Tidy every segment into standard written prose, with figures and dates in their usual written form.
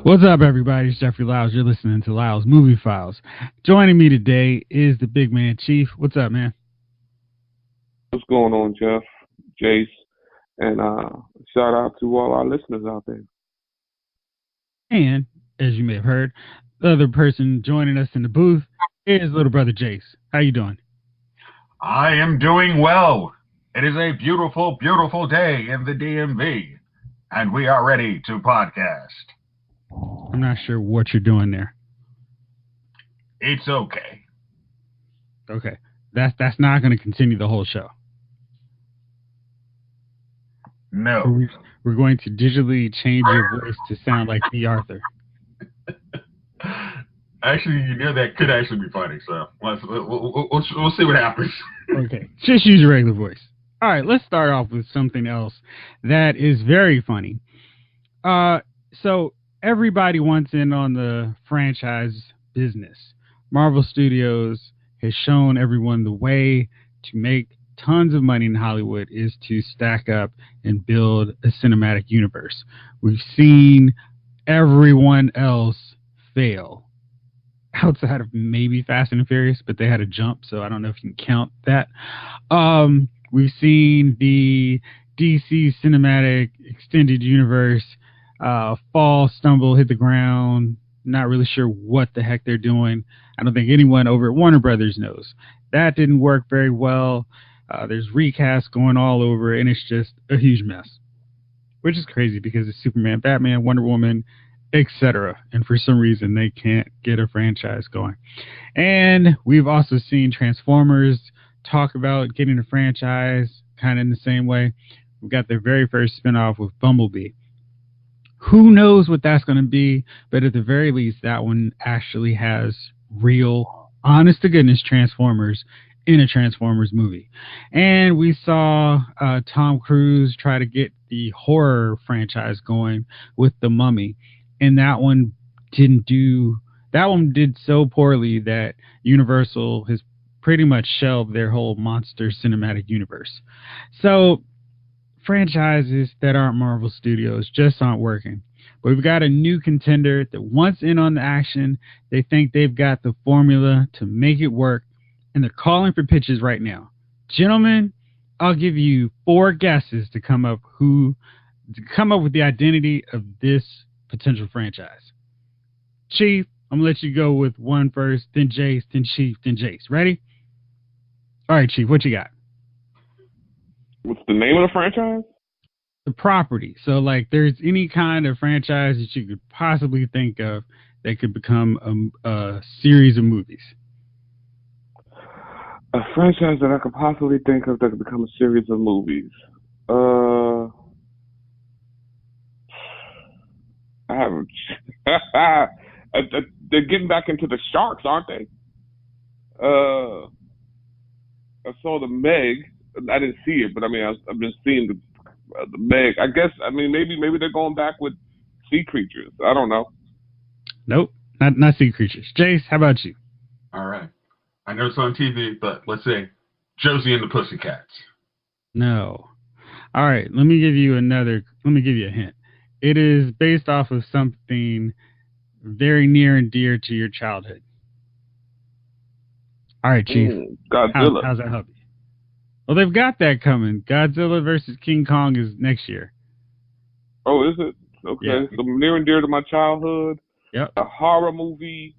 What's up, everybody? It's Jeffrey Lyles. You're listening to Lyles Movie Files. Joining me today is the big man, Chief. What's up, man? What's going on, Jeff, Jace, and shout out to all our listeners out there. And, as you may have heard, the other person joining us in the booth is little brother Jace. How you doing? I am doing well. It is a beautiful, beautiful day in the DMV, and we are ready to podcast. I'm not sure what you're doing there. It's okay. Okay. That's not going to continue the whole show. No. We're going to digitally change your voice to sound like B. Arthur. Actually, that could actually be funny, so we'll see what happens. Okay. Just use your regular voice. All right, let's start off with something else that is very funny. So everybody wants in on the franchise business. Marvel Studios has shown everyone the way to make tons of money in Hollywood is to stack up and build a cinematic universe. We've seen everyone else fail outside of maybe Fast and Furious, but they had a jump, so I don't know if you can count that. We've seen the DC cinematic extended universe fall, stumble, hit the ground. Not really sure what the heck they're doing. I don't think anyone over at Warner Brothers knows. That didn't work very well. There's recasts going all over, and it's just a huge mess, which is crazy because it's Superman, Batman, Wonder Woman, etc. And for some reason, they can't get a franchise going. And we've also seen Transformers talk about getting a franchise kind of in the same way. We've got their very first spinoff with Bumblebee. Who knows what that's going to be, but at the very least, that one actually has real, honest-to-goodness Transformers in a Transformers movie. And we saw Tom Cruise try to get the horror franchise going with The Mummy, and that one did so poorly that Universal has pretty much shelved their whole monster cinematic universe. So franchises that aren't Marvel Studios just aren't working. But we've got a new contender that wants in on the action. They think they've got the formula to make it work, and they're calling for pitches right now. Gentlemen, I'll give you 4 guesses to come up with the identity of this potential franchise. Chief, I'm gonna let you go with one first, then Jace, then Chief, then Jace. Ready? All right, Chief, what you got? What's the name of the franchise? The property. So, like, there's any kind of franchise that you could possibly think of that could become a series of movies. A franchise that I could possibly think of that could become a series of movies. I haven't. They're getting back into the sharks, aren't they? I saw the Meg. I didn't see it, but I mean, I've been seeing the Meg. I guess. I mean, maybe they're going back with sea creatures. I don't know. Nope, not sea creatures. Jace, how about you? All right. I know it's on TV, but let's say Josie and the Pussycats. No. All right. Let me give you a hint. It is based off of something very near and dear to your childhood. All right, Chief. Godzilla. How's that help you? Well, they've got that coming. Godzilla versus King Kong is next year. Oh, is it? Okay. Yeah. So near and dear to my childhood. Yep. A horror movie.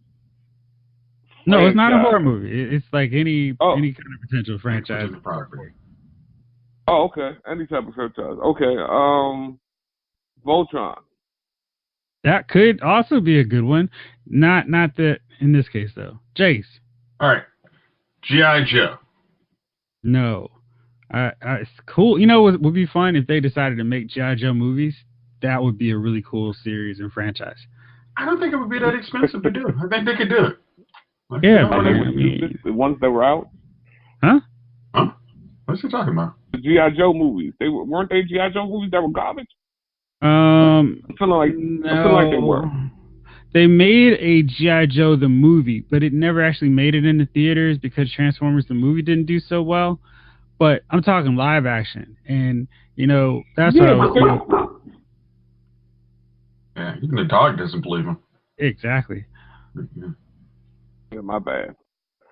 No, it's not a horror movie. It's like any kind of potential franchise. Property. Oh, okay. Any type of franchise. Okay. Voltron. That could also be a good one. Not that in this case though. Jace. All right. G.I. Joe. No. It's cool. You know what would be fun if they decided to make G.I. Joe movies? That would be a really cool series and franchise. I don't think it would be that expensive to do. I think they could do it. Yeah, the ones that were out. Huh? What's he talking about? The G.I. Joe movies. Weren't they G.I. Joe movies that were garbage? I feel like they were. They made a G.I. Joe the movie, but it never actually made it into theaters because Transformers the movie didn't do so well. But I'm talking live action, and you know that's what I was doing. Yeah, even the dog doesn't believe him. Exactly. Yeah, my bad.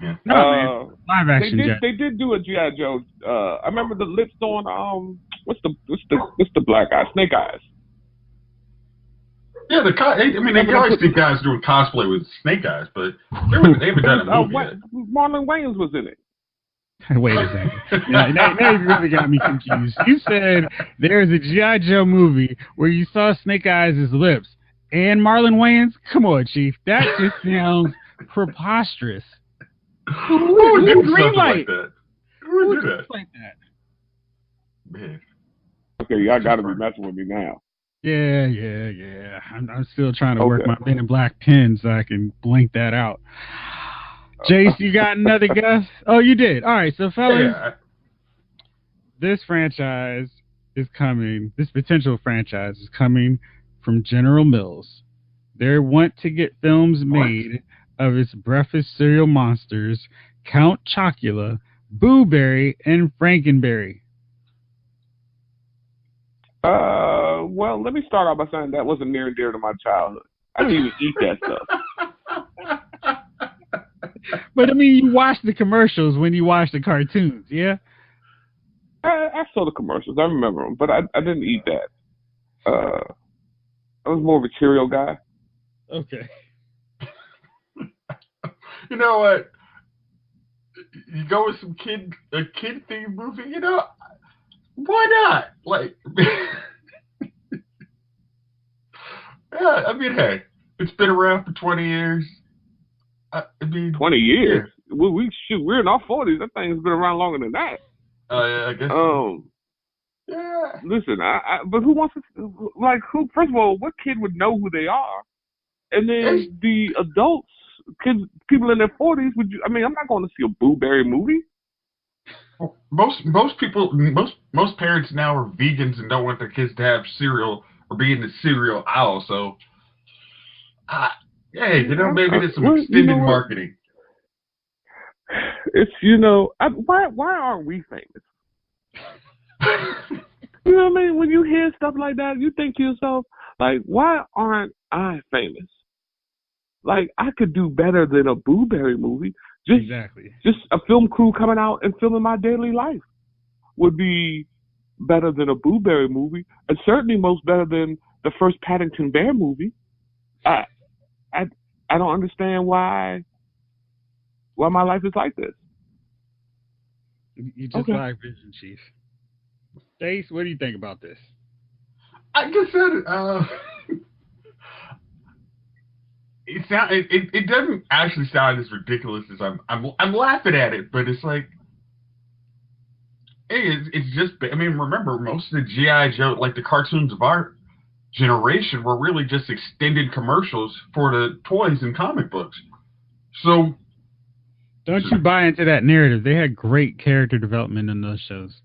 Yeah. No, man. Live action. They did do a G.I. Joe. I remember the lips on what's the black guy? Snake Eyes. Yeah, they always see guys doing cosplay with Snake Eyes, but they haven't done a movie yet. Marlon Wayans was in it. Wait a second. Now you really got me confused. You said there's a G.I. Joe movie where you saw Snake Eyes' lips and Marlon Wayans? Come on, Chief. That just sounds preposterous. Who would do something like that? Who would do that? Like that? Man. Okay, y'all got to be messing with me now. Yeah. I'm still trying to work my Men in Black pen so I can blink that out. Jace, you got another guess? Oh, you did. All right, so fellas, this franchise is coming. This potential franchise is coming from General Mills. They want to get films made of its breakfast cereal monsters, Count Chocula, Boo Berry, and Frankenberry. Well, let me start off by saying that wasn't near and dear to my childhood. I didn't even eat that stuff. But I mean, you watch the commercials when you watch the cartoons, yeah? I saw the commercials. I remember them, but I didn't eat that. I was more of a Cheerio guy. Okay. You know what? You go with a kid themed movie. You know, why not? Like, yeah. I mean, hey, it's been around for 20 years. I mean, 20 years. Yeah. We're in our 40s. That thing's been around longer than that. Yeah, I guess. Yeah. Listen, but who wants to, like, who? First of all, what kid would know who they are? And then the adults, kids, people in their 40s, I'm not going to see a Boo Berry movie. Most people, most parents now are vegans and don't want their kids to have cereal or be in the cereal aisle. So, hey, maybe there's some extended marketing. It's why aren't we famous? You know what I mean? When you hear stuff like that, you think to yourself, like, why aren't I famous? Like, I could do better than a Boo Berry movie. Just a film crew coming out and filming my daily life would be better than a Boo Berry movie, and certainly most better than the first Paddington Bear movie. I don't understand why my life is like this. You just like Vision, Chief. Ace, what do you think about this? I just said it doesn't actually sound as ridiculous as I'm laughing at it, but it's like, hey, it's just, I mean, remember, most of the G.I. Joe, like the cartoons of our generation, were really just extended commercials for the toys and comic books. So don't you buy into that narrative? They had great character development in those shows.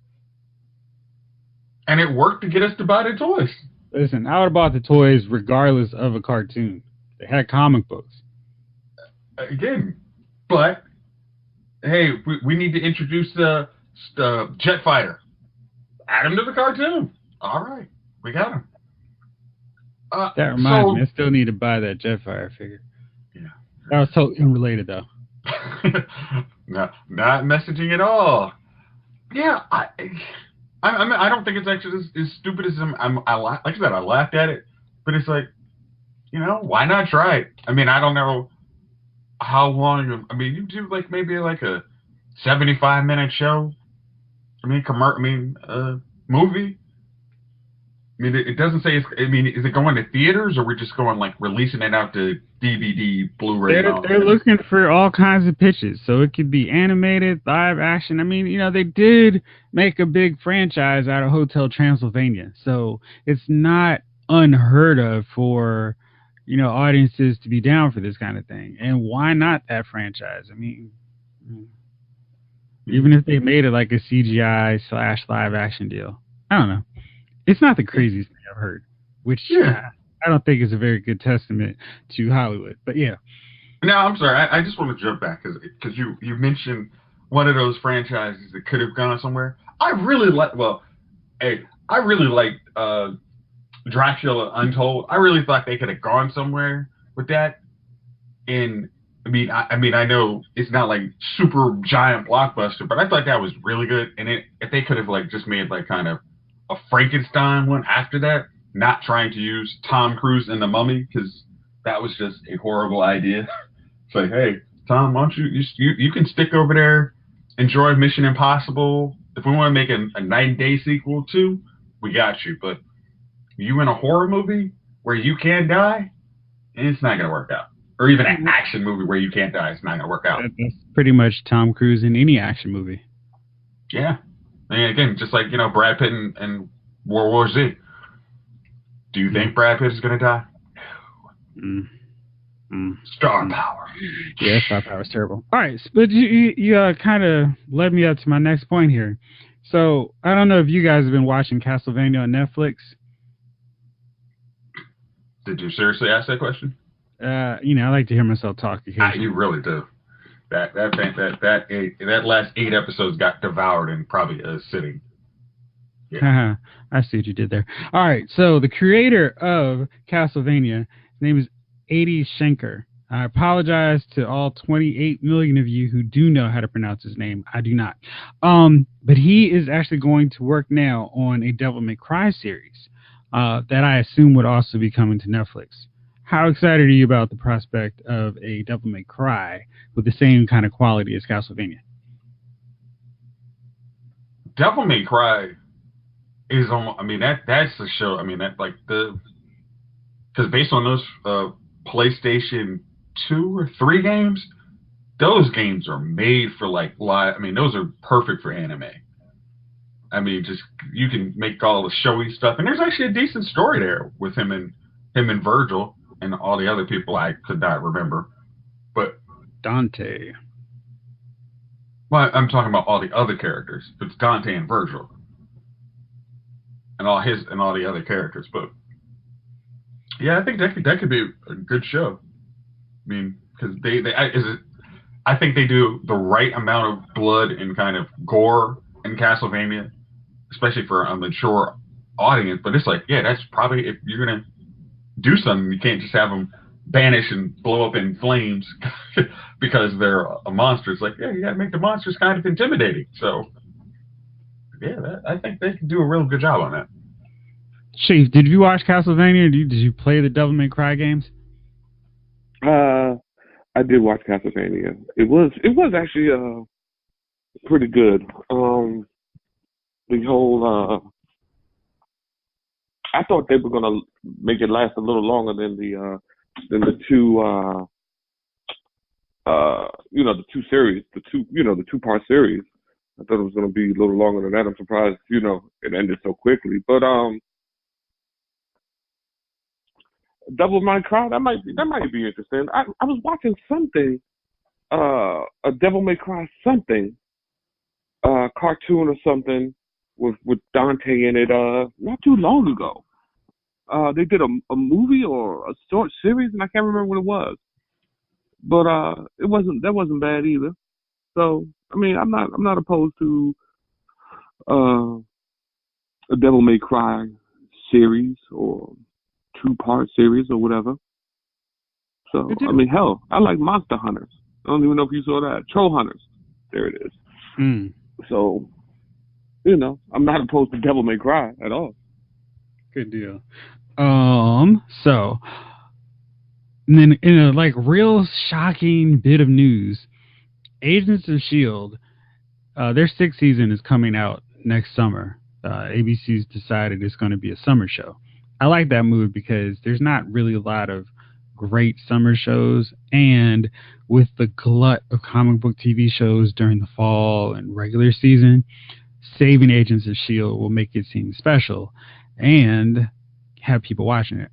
And it worked to get us to buy the toys. Listen, I would have bought the toys regardless of a cartoon. They had comic books. Again, but, hey, we need to introduce the jet fighter. Add him to the cartoon. All right, we got him. That reminds me, I still need to buy that Jetfire figure. Yeah. That was totally unrelated, though. No, not messaging at all. Yeah, I don't think it's actually as stupid as like I said, I laughed at it, but it's like, why not try it? I mean, I don't know how long. I mean, you do maybe a 75-minute show. I mean, movie. I mean, it doesn't say. Is it going to theaters, or we're just going releasing it out to DVD, Blu-ray? They're looking for all kinds of pitches, so it could be animated, live action. I mean, they did make a big franchise out of Hotel Transylvania, so it's not unheard of for audiences to be down for this kind of thing. And why not that franchise? I mean, even if they made it like a CGI / live action deal, I don't know. It's not the craziest thing I've heard, which I don't think is a very good testament to Hollywood. But yeah. No, I'm sorry. I just want to jump back because you mentioned one of those franchises that could have gone somewhere. I really liked Dracula Untold. I really thought they could have gone somewhere with that. And I know it's not like super giant blockbuster, but I thought that was really good. And if they could have like just made like kind of a Frankenstein one after that, not trying to use Tom Cruise in The Mummy, because that was just a horrible idea. It's like, hey, Tom, why don't you can stick over there, enjoy Mission Impossible. If we want to make a 90-day sequel too, we got you. But you in a horror movie where you can die, and it's not gonna work out. Or even an action movie where you can't die, it's not gonna work out. That's pretty much Tom Cruise in any action movie. Yeah, and again, just like Brad Pitt in World War Z. Do you think Brad Pitt is gonna die? Star power. Yeah, star power is terrible. All right, but you kind of led me up to my next point here. So I don't know if you guys have been watching Castlevania on Netflix. Did you seriously ask that question? I like to hear myself talk occasionally. You really do. That last 8 episodes got devoured in probably a sitting. Yeah. I see what you did there. All right, so the creator of Castlevania, his name is Adi Shankar. I apologize to all 28 million of you who do know how to pronounce his name. I do not. But he is actually going to work now on a Devil May Cry series that I assume would also be coming to Netflix. How excited are you about the prospect of a Devil May Cry with the same kind of quality as Castlevania? Devil May Cry is on. That's the show. Because based on those PlayStation 2 or 3 games, those games are made for like live. Those are perfect for anime. Just you can make all the showy stuff, and there's actually a decent story there with him and Virgil and all the other people I could not remember. But Dante. Well, I'm talking about all the other characters. It's Dante and Virgil, and all the other characters. But yeah, I think that could be a good show. Because I think they do the right amount of blood and kind of gore in Castlevania, especially for a mature audience. But it's like, yeah, that's probably, if you're gonna do something, you can't just have them vanish and blow up in flames because they're a monster. It's like, yeah, you gotta make the monsters kind of intimidating. So yeah, I think they can do a real good job on that. Chief, did you watch Castlevania? Did you play the Devil May Cry games? I did watch Castlevania. It was actually pretty good. The whole I thought they were gonna make it last a little longer than the two the two series, the 2-part series. I thought it was gonna be a little longer than that. I'm surprised, it ended so quickly. But Devil May Cry, that might be interesting. I was watching something, a Devil May Cry something, cartoon or something with Dante in it, not too long ago. They did a movie or a short series, and I can't remember what it was. But that wasn't bad either. So I'm not opposed to a Devil May Cry series or 2-part series or whatever. So hell, I like Monster Hunters. I don't even know if you saw that. Troll Hunters. There it is. So, I'm not opposed to Devil May Cry at all. Good deal. So, and then in a real shocking bit of news, Agents of S.H.I.E.L.D., their 6th season is coming out next summer. ABC's decided it's going to be a summer show. I like that move because there's not really a lot of great summer shows, and with the glut of comic book TV shows during the fall and regular season, saving Agents of S.H.I.E.L.D. will make it seem special and have people watching it.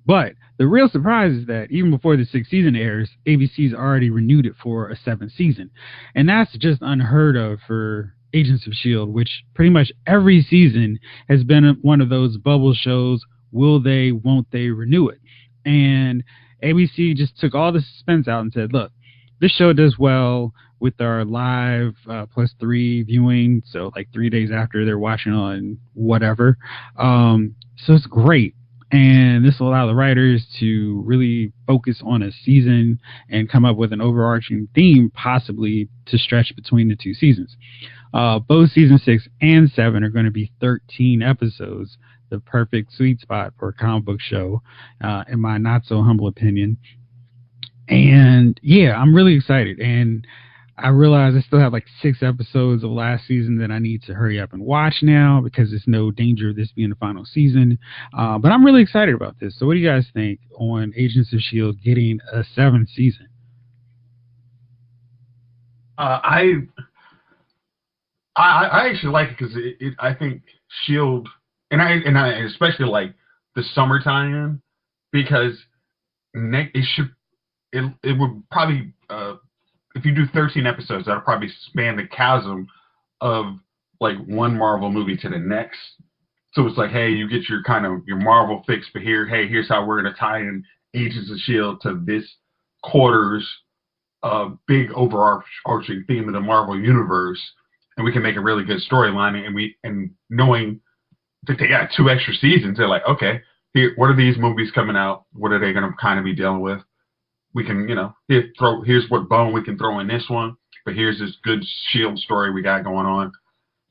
But the real surprise is that even before the 6th season airs, ABC's already renewed it for a 7th season. And that's just unheard of for Agents of S.H.I.E.L.D., which pretty much every season has been one of those bubble shows. Will they, won't they renew it? And ABC just took all the suspense out and said, look, this show does well. with our live +3 viewing. So like 3 days after they're watching on whatever. So it's great. And this will allow the writers to really focus on a season and come up with an overarching theme, possibly to stretch between the 2 seasons. Both season 6 and 7 are going to be 13 episodes, the perfect sweet spot for a comic book show, in my not so humble opinion. And yeah, I'm really excited. And I realize I still have like 6 episodes of last season that I need to hurry up and watch now because there's no danger of this being the final season. But I'm really excited about this. So what do you guys think on Agents of S.H.I.E.L.D. getting a 7th season? I actually like it because I think S.H.I.E.L.D. and I especially like the summer tie-in because it would probably if you do 13 episodes, that'll probably span the chasm of like one Marvel movie to the next. So it's like, hey, you get your kind of your Marvel fix, but here's how we're gonna tie in Agents of S.H.I.E.L.D. to this quarter's big overarching theme of the Marvel universe, and we can make a really good storyline. And knowing that they got 2 extra seasons, they're like, okay, here, what are these movies coming out? What are they gonna kind of be dealing with? We can, here's what bone we can throw in this one, but here's this good S.H.I.E.L.D. story we got going on,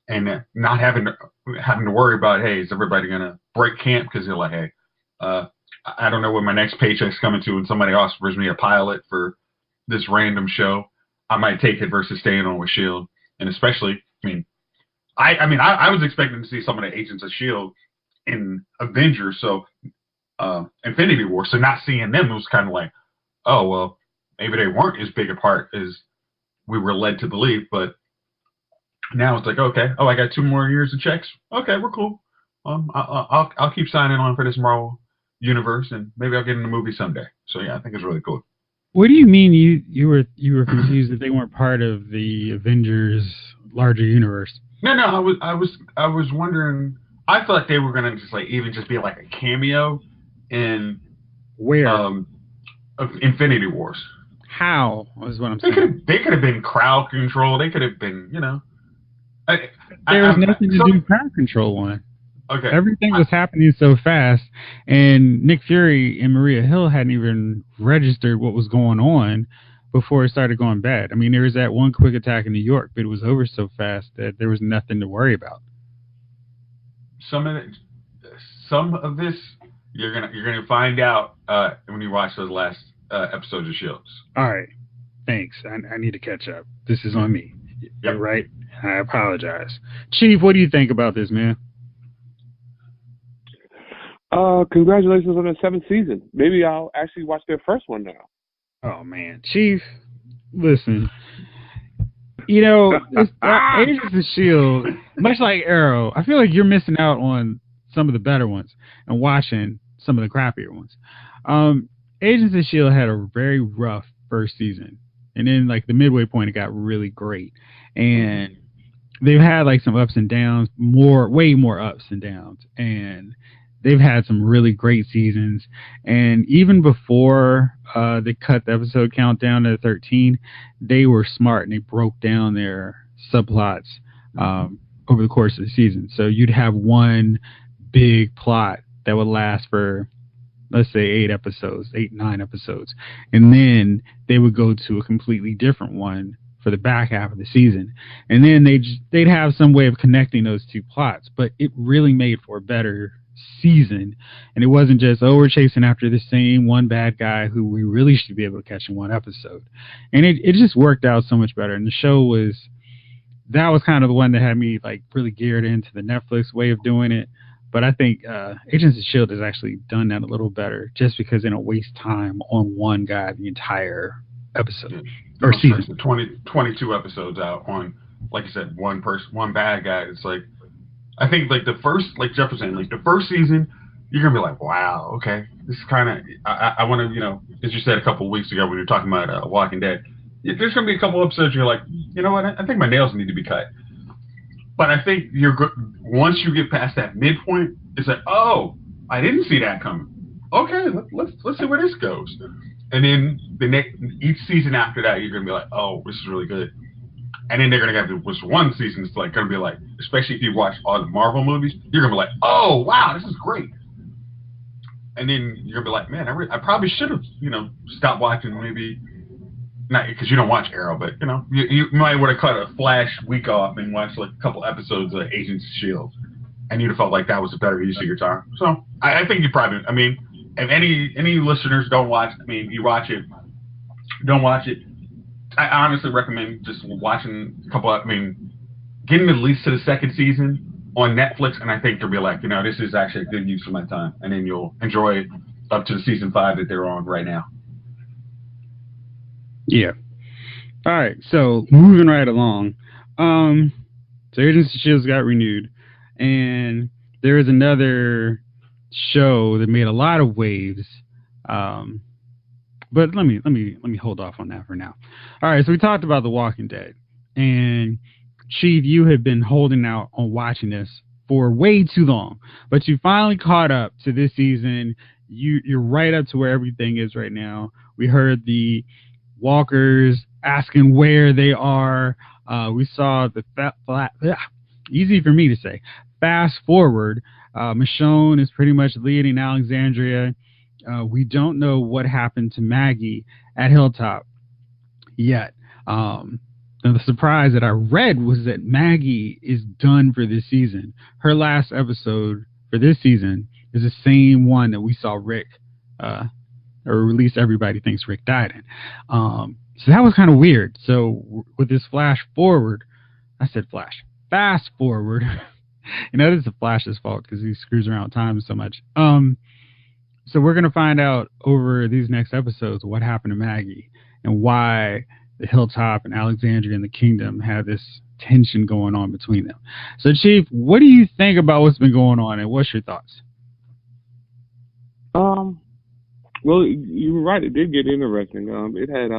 and not having to worry about, hey, is everybody gonna break camp because they're like, hey, I don't know when my next paycheck's coming to, and somebody offers me a pilot for this random show, I might take it versus staying on with S.H.I.E.L.D. And especially, I was expecting to see some of the Agents of S.H.I.E.L.D. in Avengers, so Infinity War. So not seeing them was kind of like, oh, well, maybe they weren't as big a part as we were led to believe, but now it's like, okay, oh, I got 2 more years of checks. Okay, we're cool. I'll keep signing on for this Marvel universe, and maybe I'll get in the movie someday. So yeah, I think it's really cool. What do you mean you were confused that they weren't part of the Avengers larger universe? No, I was wondering. I thought they were gonna just be like a cameo in where of Infinity Wars. How is what I'm saying. They could have been crowd control. They could have been, there was nothing to do crowd control on. Okay. Everything was happening so fast, and Nick Fury and Maria Hill hadn't even registered what was going on before it started going bad. I mean, there was that one quick attack in New York, but it was over so fast that there was nothing to worry about. Some of this you're gonna find out when you watch those last episodes of S.H.I.E.L.D. All right, thanks. I need to catch up. This is on me. Yep. You're right. I apologize. Chief, what do you think about this, man? Congratulations on the 7th season. Maybe I'll actually watch their first one now. Oh man, Chief, listen. Agents of S.H.I.E.L.D., much like Arrow, I feel like you're missing out on some of the better ones and watching some of the crappier ones. Agents of S.H.I.E.L.D. had a very rough first season, and then like the midway point, it got really great, and they've had like some ups and downs, way more ups and downs, and they've had some really great seasons. And even before they cut the episode count down to 13, they were smart and they broke down their subplots over the course of the season. So you'd have one big plot that would last for, let's say, 9 episodes. And then they would go to a completely different one for the back half of the season. And then they'd have some way of connecting those 2 plots. But it really made for a better season, and it wasn't just, oh, we're chasing after the same one bad guy who we really should be able to catch in one episode. And it just worked out so much better. And the show was kind of the one that had me like really geared into the Netflix way of doing it. But I think Agents of S.H.I.E.L.D. has actually done that a little better, just because they don't waste time on one guy the entire episode or season. 22 episodes out on, like I said, one person, one bad guy. It's like, I think like the first, like Jeff was saying, like the first season, you're gonna be like, wow, okay, this is kind of, I want to, as you said a couple of weeks ago when you were talking about Walking Dead, there's gonna be a couple episodes you're like, you know what, I think my nails need to be cut. But I think once you get past that midpoint, it's like, oh, I didn't see that coming. Okay, let's see where this goes. And then each season after that, you're gonna be like, oh, this is really good. And then they're gonna have this one season that's like gonna be like, especially if you watch all the Marvel movies, you're gonna be like, oh wow, this is great. And then you're gonna be like, man, I probably should have, stopped watching maybe. Not because you don't watch Arrow, but you might would have cut a Flash week off and watched like a couple episodes of Agents of S.H.I.E.L.D. and you'd have felt like that was a better use of your time. So I think you probably, if any listeners don't watch, you watch it, don't watch it. I honestly recommend just watching a couple of, getting at least to the second season on Netflix, and I think you'll be like, this is actually a good use of my time, and then you'll enjoy up to the season 5 that they're on right now. Yeah. All right. So moving right along. So Agents of S.H.I.E.L.D. got renewed, and there is another show that made a lot of waves. But let me hold off on that for now. All right. So we talked about The Walking Dead, and Chief, you have been holding out on watching this for way too long, but you finally caught up to this season. You're right up to where everything is right now. We heard the walkers asking where they are. We saw the easy for me to say. Fast forward, Michonne is pretty much leading Alexandria. We don't know what happened to Maggie at Hilltop yet. And the surprise that I read was that Maggie is done for this season. Her last episode for this season is the same one that we saw Rick or at least everybody thinks Rick died in. So that was kind of weird. So with this fast forward, this is Flash's fault because he screws around time so much. So we're going to find out over these next episodes what happened to Maggie and why the Hilltop and Alexandria and the Kingdom have this tension going on between them. So Chief, what do you think about what's been going on and what's your thoughts? Well, you were right. It did get interesting. It had,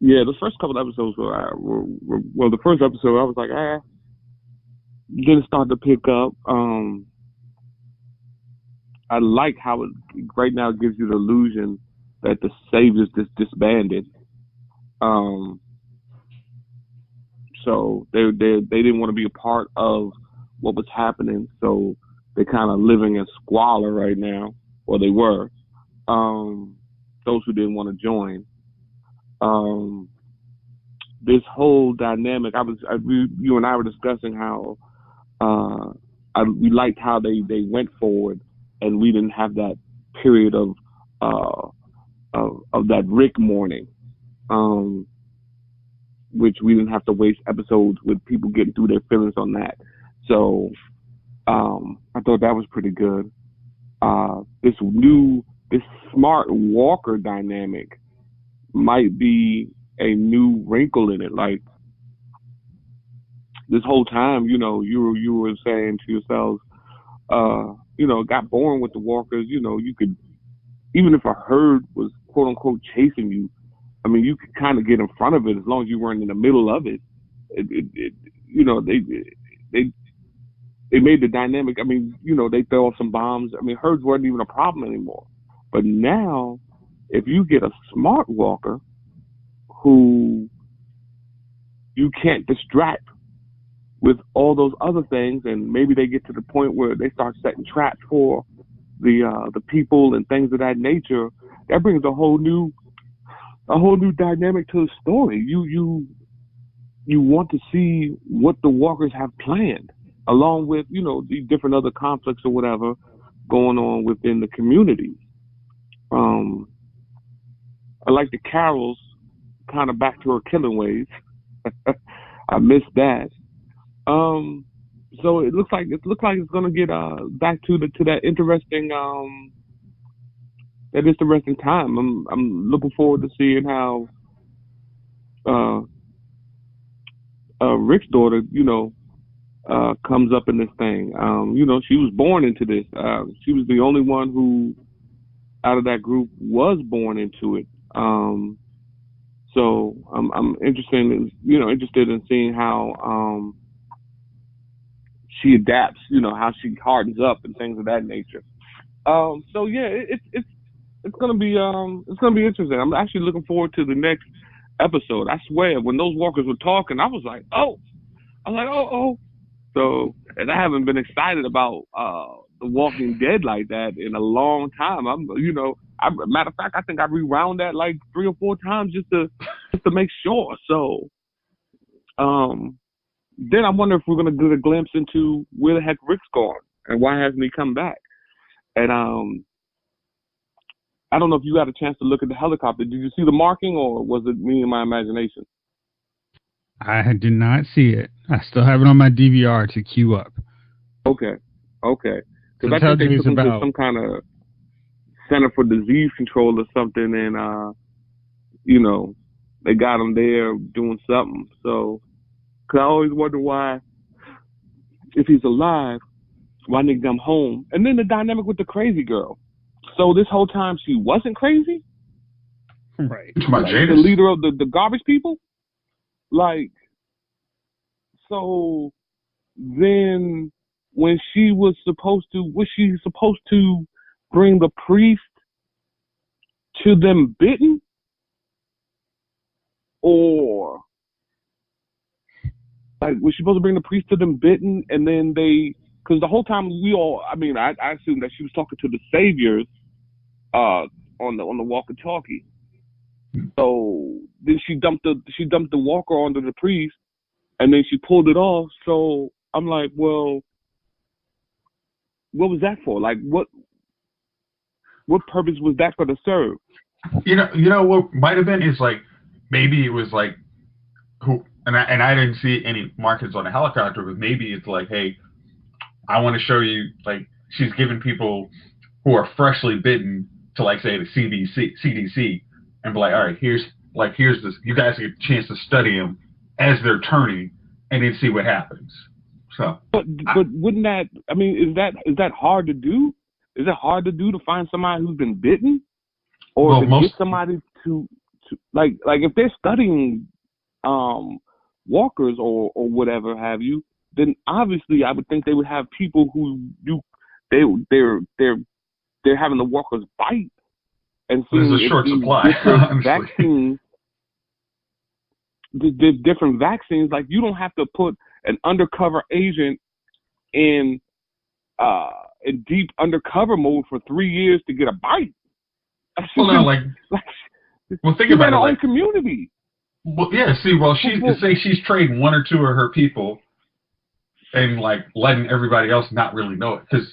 the first couple of episodes were the first episode I was like, then it started to pick up. I like how it right now gives you the illusion that the Saviors just disbanded. So they didn't want to be a part of what was happening. So they're kind of living in squalor right now, or they were. Those who didn't want to join. This whole dynamic, you and I were discussing how we liked how they went forward, and we didn't have that period of that Rick mourning, which we didn't have to waste episodes with people getting through their feelings on that. So I thought that was pretty good. This smart walker dynamic might be a new wrinkle in it. Like this whole time, you were saying to yourselves, got born with the walkers. You could, even if a herd was quote unquote chasing you, you could kind of get in front of it as long as you weren't in the middle of it. They made the dynamic. They throw off some bombs. Herds weren't even a problem anymore. But now, if you get a smart walker who you can't distract with all those other things, and maybe they get to the point where they start setting traps for the people and things of that nature, that brings a whole new dynamic to the story. You want to see what the walkers have planned, along with the different other conflicts or whatever going on within the community. I like the Carol's kind of back to her killing ways. I missed that. So it looks like it's gonna get back to that interesting time. I'm looking forward to seeing how Rick's daughter, comes up in this thing. She was born into this. She was the only one who, out of that group, was born into it. So I'm interested in seeing how she adapts. How she hardens up and things of that nature. So yeah, it's it's gonna be interesting. I'm actually looking forward to the next episode. I swear, when those walkers were talking, I was like, oh. So, and I haven't been excited about The Walking Dead like that in a long time. Matter of fact, I think I rewound that like 3 or 4 times just to make sure. So, then I wonder if we're gonna get a glimpse into where the heck Rick's gone and why hasn't he come back. And I don't know if you got a chance to look at the helicopter. Did you see the marking, or was it me and my imagination? I did not see it. I still have it on my DVR to queue up. Okay. Because So I think they took him to some kind of Center for Disease Control or something, and they got him there doing something. So, cause I always wonder why, if he's alive, why didn't he come home? And then the dynamic with the crazy girl. So this whole time she wasn't crazy? Right. The leader of the garbage people? Like, so then when she was she supposed to bring the priest to them bitten? Or, like, was she supposed to bring the priest to them bitten, and then because the whole time I assumed that she was talking to the saviors on the walkie-talkie. So then she dumped the walker onto the priest, and then she pulled it off. So I'm like, well, what was that for? Like, what purpose was that going to serve? You know what might have been is like, maybe it was like and I didn't see any markings on the helicopter, but maybe it's like, hey, I want to show you, like, she's giving people who are freshly bitten to, like, say, the CDC, and be like, all right, here's this. You guys get a chance to study them as they're turning, and then see what happens. So, but wouldn't that? I mean, is that hard to do? Is it hard to do to find somebody who's been bitten, or get somebody to like if they're studying walkers or whatever have you? Then obviously I would think they would have people who they're having the walkers bite, and so there's a short supply. Vaccines, there's different vaccines. Like, you don't have to put an undercover agent in deep undercover mode for 3 years to get a bite. Well, no, think about it. Her own community. Well, yeah. See, she's trading 1 or 2 of her people, and like letting everybody else not really know it, because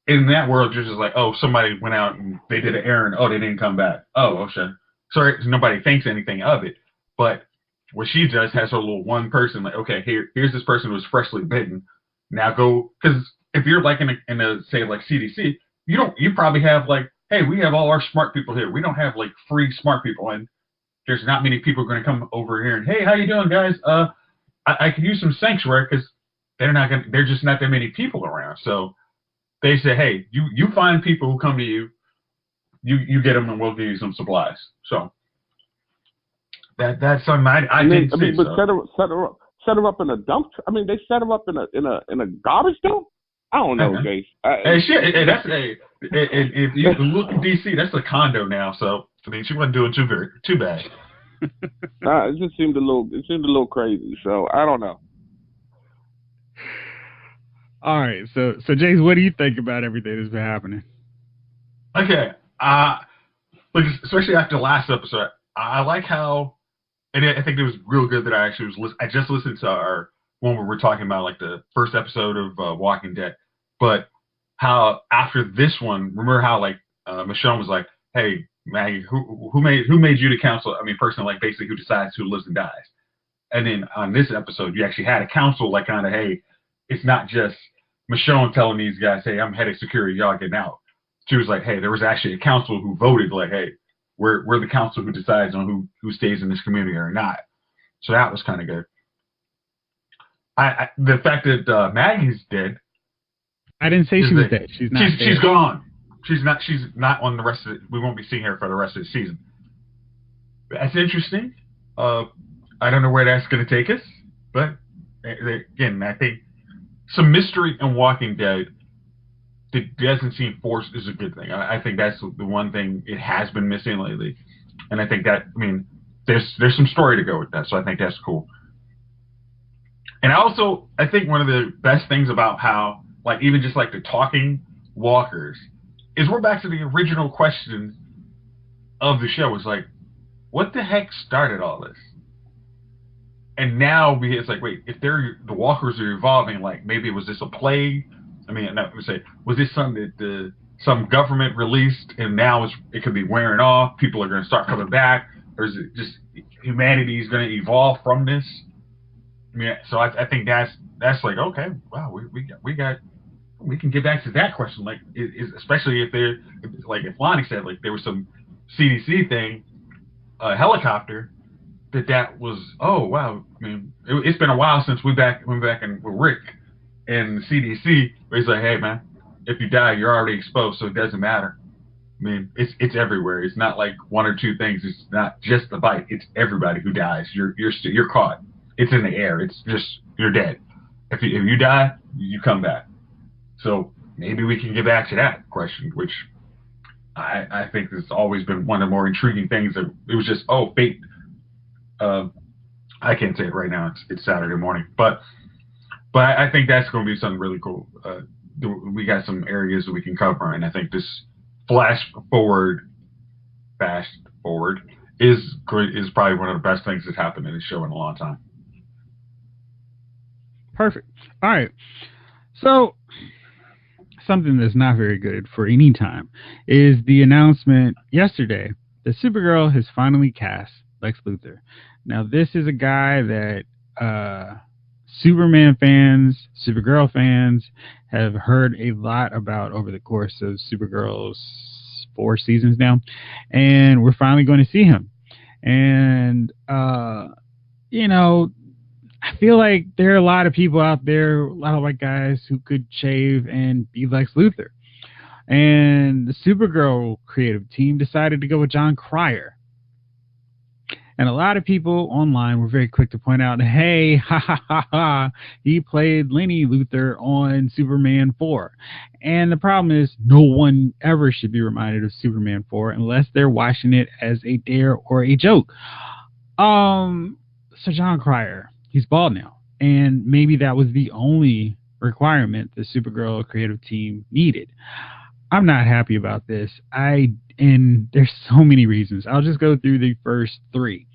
in that world you're just like, oh, somebody went out and they did an errand, oh, they didn't come back, oh, okay, sorry, nobody thinks anything of it. But what she does has her little one person, like, okay, here's this person who's freshly bitten, now go, because if you're like in a say like CDC, you probably have like, hey, we have all our smart people here, we don't have like free smart people, and there's not many people going to come over here and, hey, how you doing, guys? I could use some sanctuary, because there's just not that many people around. So they say, hey, you find people who come to you, you get them, and we'll give you some supplies. So that's something I didn't see. But set her up in a dump. I mean, they set her up in a garbage dump. I don't know, Jace. Hey, shit, if you look at DC, that's a condo now. So I mean, she wasn't doing too bad. It just seemed a little crazy. So I don't know. All right, so Jace, what do you think about everything that's been happening? Okay, especially after the last episode, I like how, and I think it was real good that I just listened to our when we were talking about like the first episode of Walking Dead, but how after this one, remember how like Michonne was like, hey, Maggie, who made you the council? I mean, person, like, basically who decides who lives and dies. And then on this episode, you actually had a council, like, kind of, hey, it's not just Michonne telling these guys, hey, I'm head of security, y'all getting out. She was like, hey, there was actually a council who voted, like, hey, we're the council who decides on who stays in this community or not. So that was kind of good. The fact that Maggie's dead. I didn't say she was dead. She's not. She's gone. She's not on the rest of it. We won't be seeing her for the rest of the season. That's interesting. I don't know where that's going to take us, but again, I think some mystery in Walking Dead it doesn't seem forced is a good thing. I think that's the one thing it has been missing lately, and I think that there's some story to go with that, so I think that's cool. And I think one of the best things about how even just the talking walkers is we're back to the original question of the show. Is what the heck started all this? And now it's wait, if the walkers are evolving, maybe was this a plague? Was this something that some government released and now it could be wearing off? People are going to start coming back, or is it just humanity is going to evolve from this? So I think that's okay, wow, we can get back to that question, especially if they're if Lonnie said there was some CDC thing, a helicopter that was, oh wow, it's been a while since we went back and with Rick and the CDC, where he's hey man, if you die you're already exposed, so it doesn't matter. It's everywhere. It's not one or two things. It's not just the bite. It's everybody who dies. You're caught. It's in the air. It's just you're dead. If you die, you come back. So maybe we can get back to that question, which I think has always been one of the more intriguing things. That it was just fate. I can't say it right now. It's Saturday morning, but I think that's going to be something really cool. We got some areas that we can cover, and I think this fast forward is probably one of the best things that's happened in the show in a long time. Perfect. All right. So something that's not very good for any time is the announcement yesterday that Supergirl has finally cast Lex Luthor. Now, this is a guy that Superman fans, Supergirl fans have heard a lot about over the course of Supergirl's 4 seasons now, and we're finally going to see him. And I feel like there are a lot of people out there, a lot of white guys who could shave and be Lex Luthor. And the Supergirl creative team decided to go with Jon Cryer. And a lot of people online were very quick to point out, hey, he played Lenny Luthor on Superman 4. And the problem is no one ever should be reminded of Superman 4 unless they're watching it as a dare or a joke. So Jon Cryer, he's bald now. And maybe that was the only requirement the Supergirl creative team needed. I'm not happy about this. And there's so many reasons. I'll just go through the first 3.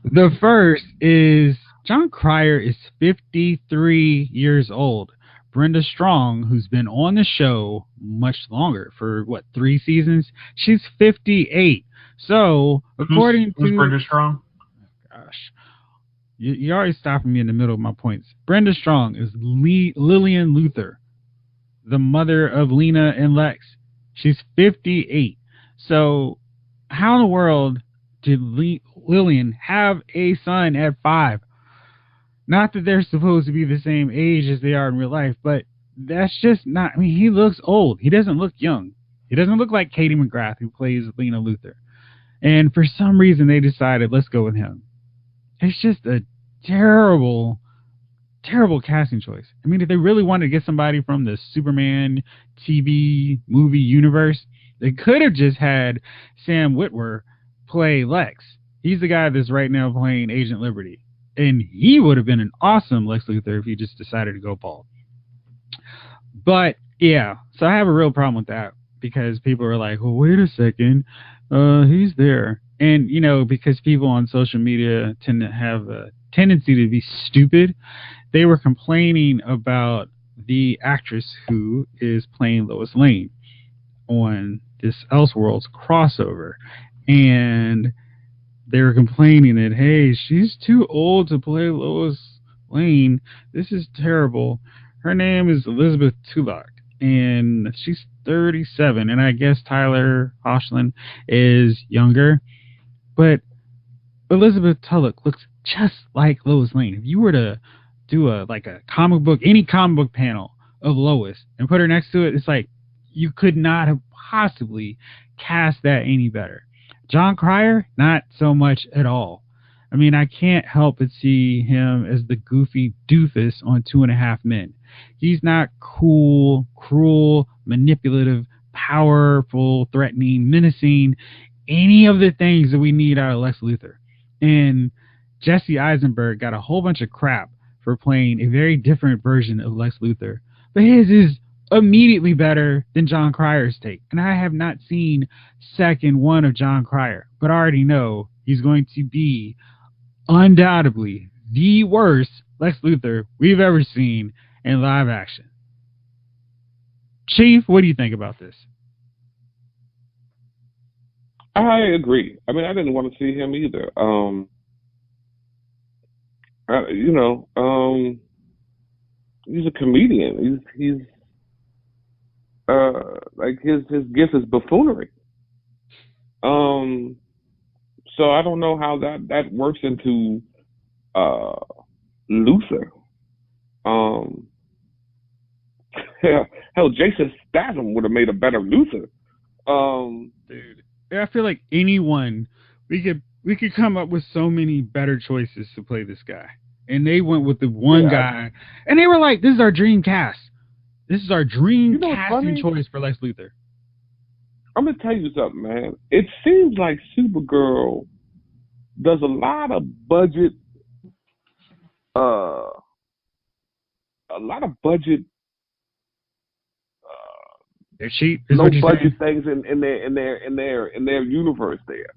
The first is Jon Cryer is 53 years old. Brenda Strong, who's been on the show much longer, for 3 seasons, she's 58. So, according who's Brenda Strong? Gosh. You're always stopping me in the middle of my points. Brenda Strong is Lillian Luthor, the mother of Lena and Lex. She's 58. So, how in the world did Lillian have a son at 5? Not that they're supposed to be the same age as they are in real life, but that's just not. He looks old. He doesn't look young. He doesn't look like Katie McGrath, who plays Lena Luthor. And for some reason, they decided, let's go with him. It's just a terrible, terrible casting choice. If they really wanted to get somebody from the Superman TV movie universe, they could have just had Sam Witwer play Lex. He's the guy that's right now playing Agent Liberty. And he would have been an awesome Lex Luthor if he just decided to go bald. But, yeah, so I have a real problem with that because people are like, well, wait a second, he's there. And, because people on social media tend to have a tendency to be stupid, they were complaining about the actress who is playing Lois Lane on this Elseworlds crossover. And they were complaining that, hey, she's too old to play Lois Lane. This is terrible. Her name is Elizabeth Tulloch, and she's 37. And I guess Tyler Hoechlin is younger. But Elizabeth Tulloch looks just like Lois Lane. If you were to do any comic book panel of Lois and put her next to it, it's like you could not have possibly cast that any better. Jon Cryer, not so much at all. I mean, I can't help but see him as the goofy doofus on 2.5 Men. He's not cool, cruel, manipulative, powerful, threatening, menacing, any of the things that we need out of Lex Luthor. And Jesse Eisenberg got a whole bunch of crap for playing a very different version of Lex Luthor. But his is immediately better than Jon Cryer's take. And I have not seen second one of Jon Cryer, but I already know he's going to be undoubtedly the worst Lex Luthor we've ever seen in live action. Chief, what do you think about this? I agree. I mean, I didn't want to see him either. He's a comedian. He's like his gift is buffoonery. So I don't know how that works into Luthor. Hell, Jason Statham would have made a better Luthor. Dude, I feel like anyone we could come up with so many better choices to play this guy, and they went with the one guy, and they were like, "This is our dream cast. This is our dream casting choice for Lex Luthor." I'm gonna tell you something, man. It seems like Supergirl does a lot of budget, they're cheap. Low budget things in their universe there.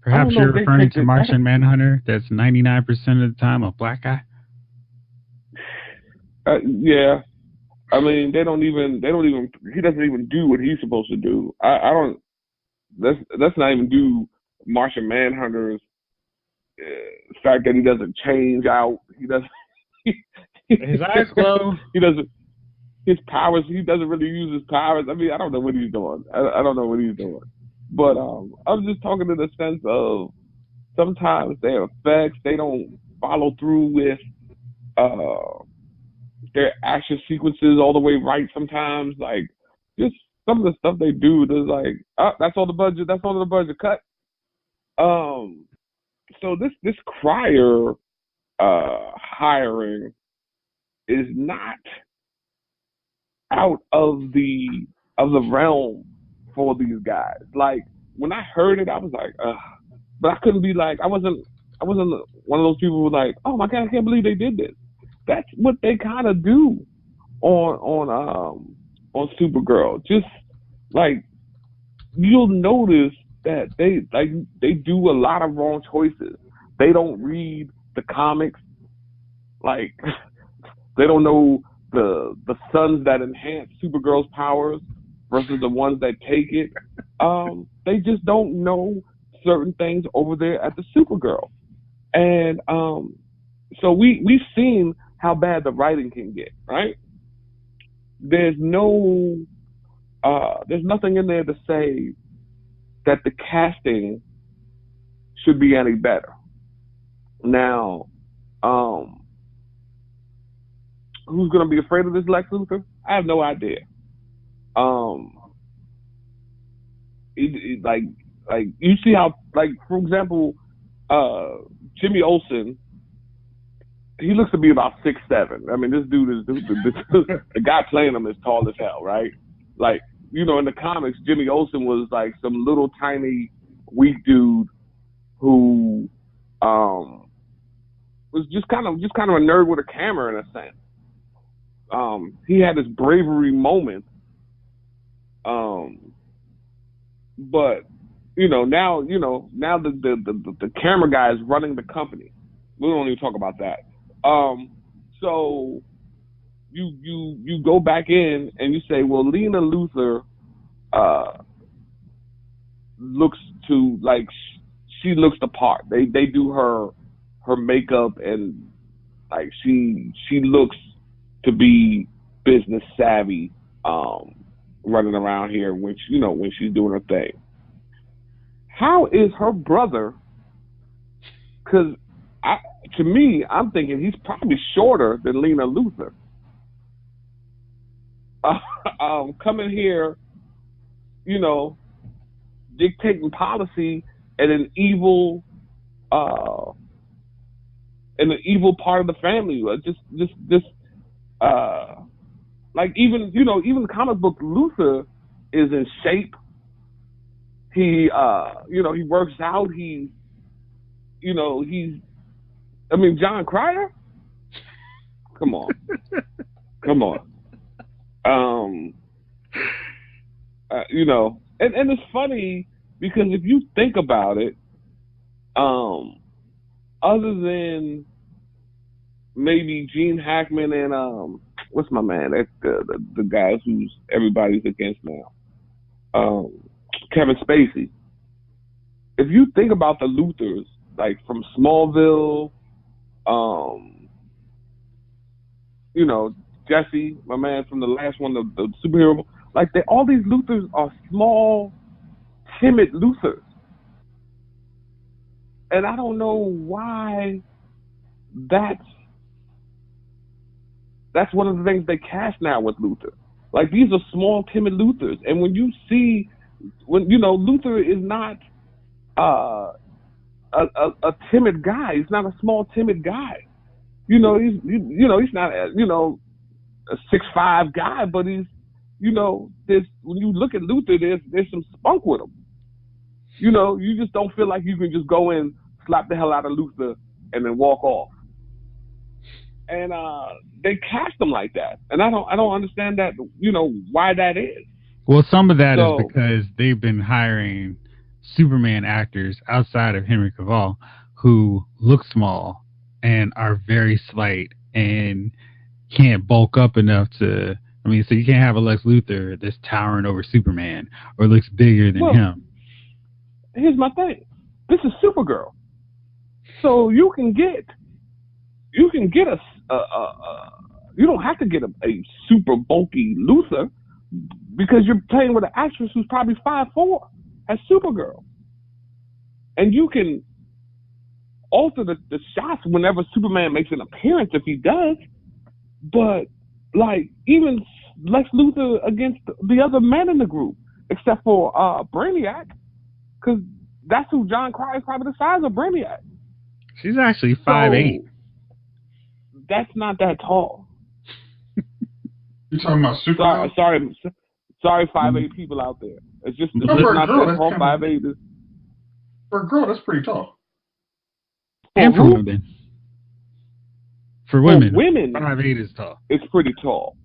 Perhaps you're referring to Martian Manhunter. That's 99% of the time a black guy. Yeah. I mean, they don't even. He doesn't even do what he's supposed to do. I don't. Let's not even do Martian Manhunter's fact that he doesn't change out. He doesn't. His eyes glow. He doesn't. His powers. He doesn't really use his powers. I mean, I don't know what he's doing. I don't know what he's doing. But I'm just talking in the sense of sometimes their effects, they don't follow through with their action sequences all the way right sometimes. Like, just some of the stuff they do, there's like, that's all the budget, cut. So this Cryer hiring is not out of the realm for these guys. Like, when I heard it, I was like, but I couldn't be like, I wasn't one of those people who were like, oh my God, I can't believe they did this. That's what they kind of do on Supergirl. Just like, you'll notice that they do a lot of wrong choices. They don't read the comics. Like, they don't know the suns that enhance Supergirl's powers versus the ones that take it. They just don't know certain things over there at the Supergirl. And so we've seen how bad the writing can get, right? There's nothing in there to say that the casting should be any better. Now, who's going to be afraid of this Lex Luthor? I have no idea. Like you see how, like, for example, Jimmy Olsen, he looks to be about 6'7". I mean, this dude is the guy playing him is tall as hell, right? Like, you know, in the comics, Jimmy Olsen was like some little tiny weak dude who was just kind of a nerd with a camera in a sense. He had his bravery moment, but now the camera guy is running the company. We don't even talk about that. So you go back in and you say, well, Lena Luthor looks to, like, she looks the part. They do her makeup, and like she looks to be business savvy, running around here when she's doing her thing. How is her brother? Because to me, I'm thinking he's probably shorter than Lena Luthor. Coming here, dictating policy and an evil part of the family. Like even the comic book Luthor is in shape. He he works out. He's Jon Cryer. Come on. And it's funny because if you think about it, other than maybe Gene Hackman and what's my man? That's the guys who's everybody's against now. Kevin Spacey. If you think about the Luthors, like from Smallville, Jesse, my man from the last one, the superhero, like all these Luthors are small, timid Luthors. And I don't know why that's one of the things they cast now with Luthor. Like, these are small, timid Luthors. And when Luthor is not a timid guy. He's not a small, timid guy. He's not a 6'5" guy, but he's when you look at Luthor, there's some spunk with him. You just don't feel like you can just go in, slap the hell out of Luthor, and then walk off. And they cast him like that, and I don't understand that. Why that is. Well, some of that is because they've been hiring Superman actors outside of Henry Cavill who look small and are very slight and can't bulk up enough to. So you can't have a Lex Luthor that's towering over Superman or looks bigger than him. Here's my thing. This is Supergirl, so you can get a you don't have to get a super bulky Luthor because you're playing with an actress who's probably 5'4" as Supergirl, and you can alter the shots whenever Superman makes an appearance if he does. But like even Lex Luthor against the other men in the group, except for Brainiac, because that's who Jon Cryer is probably the size of Brainiac. She's actually 5'8". That's not that tall. You're talking about Superman? Sorry, 5'8" people out there. It's just not that tall. 5'8" is for a girl. That's pretty tall. And for women. For women, 5'8" is tall. It's pretty tall.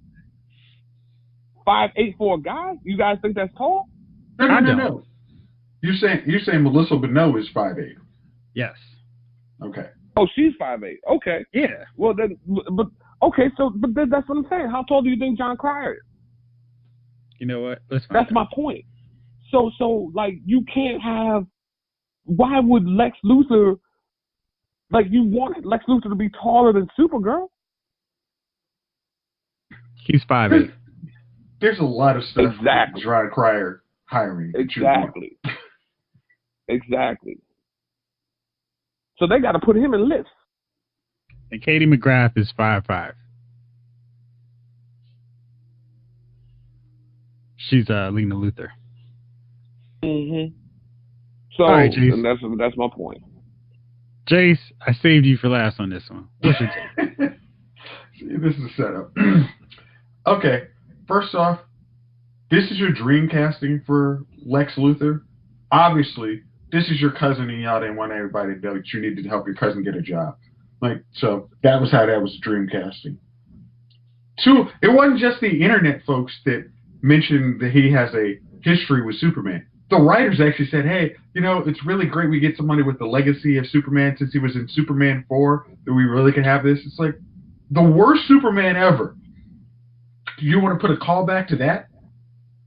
5'8" for a guy? You guys think that's tall? No. You're saying Melissa Benoist is 5'8". Yes. Okay. Oh, she's 5'8". Okay. Yeah. Well then, but then that's what I'm saying. How tall do you think Jon Cryer is? You know what? That's my point. So like you can't have. Why would Lex Luthor? Like you want Lex Luthor to be taller than Supergirl? He's 5'8". There's a lot of stuff. Exactly. Jon Cryer hiring. Exactly. So they got to put him in lists. And Katie McGrath is 5'5". She's Lena Luthor. Mm-hmm. So all right, Jace. And that's my point. Jace, I saved you for last on this one. What's your take? This is a setup. Okay, first off, this is your dream casting for Lex Luthor. Obviously, this is your cousin and y'all didn't want everybody to know that you needed to help your cousin get a job. So that was how that was dream casting. Two, it wasn't just the internet folks that mentioned that he has a history with Superman. The writers actually said, hey, it's really great we get somebody with the legacy of Superman since he was in Superman 4, that we really can have this. It's like the worst Superman ever. You want to put a callback to that?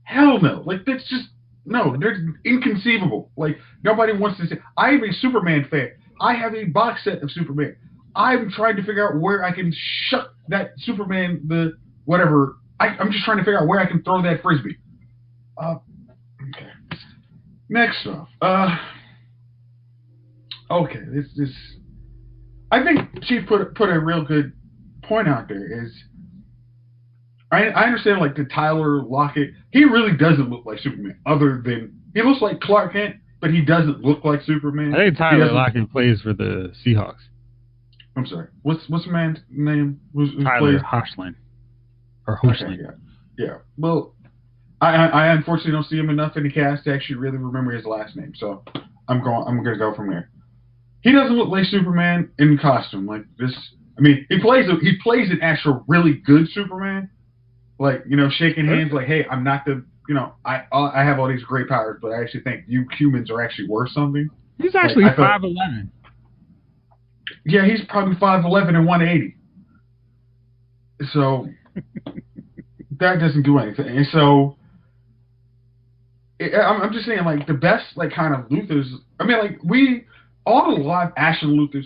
Hell no. That's just, no, they're inconceivable. Nobody wants to say, I am a Superman fan. I have a box set of Superman. I'm trying to figure out where I can shut that Superman, whatever. I'm just trying to figure out where I can throw that Frisbee. Okay. Next off. Okay, this I think Chief put a real good point out there. Is I understand the Tyler Lockett, he really doesn't look like Superman other than he looks like Clark Kent, but he doesn't look like Superman. I think Tyler Lockett plays for the Seahawks. I'm sorry. What's the man's name? Who's Tyler Hoechlin. Or Hoechlin. Okay, yeah. Well, I unfortunately don't see him enough in the cast to actually really remember his last name, so I'm gonna go from there. He doesn't look like Superman in costume like this. I mean, he plays an actual really good Superman, like, you know, shaking hands like, hey, I'm not the, you know, I have all these great powers, but I actually think you humans are actually worth something. He's actually 5'11". Yeah, he's probably 5'11" and 180. So that doesn't do anything. And so I'm just saying, like, the best, like, kind of Luthors. I mean, like, all the live action Luthors.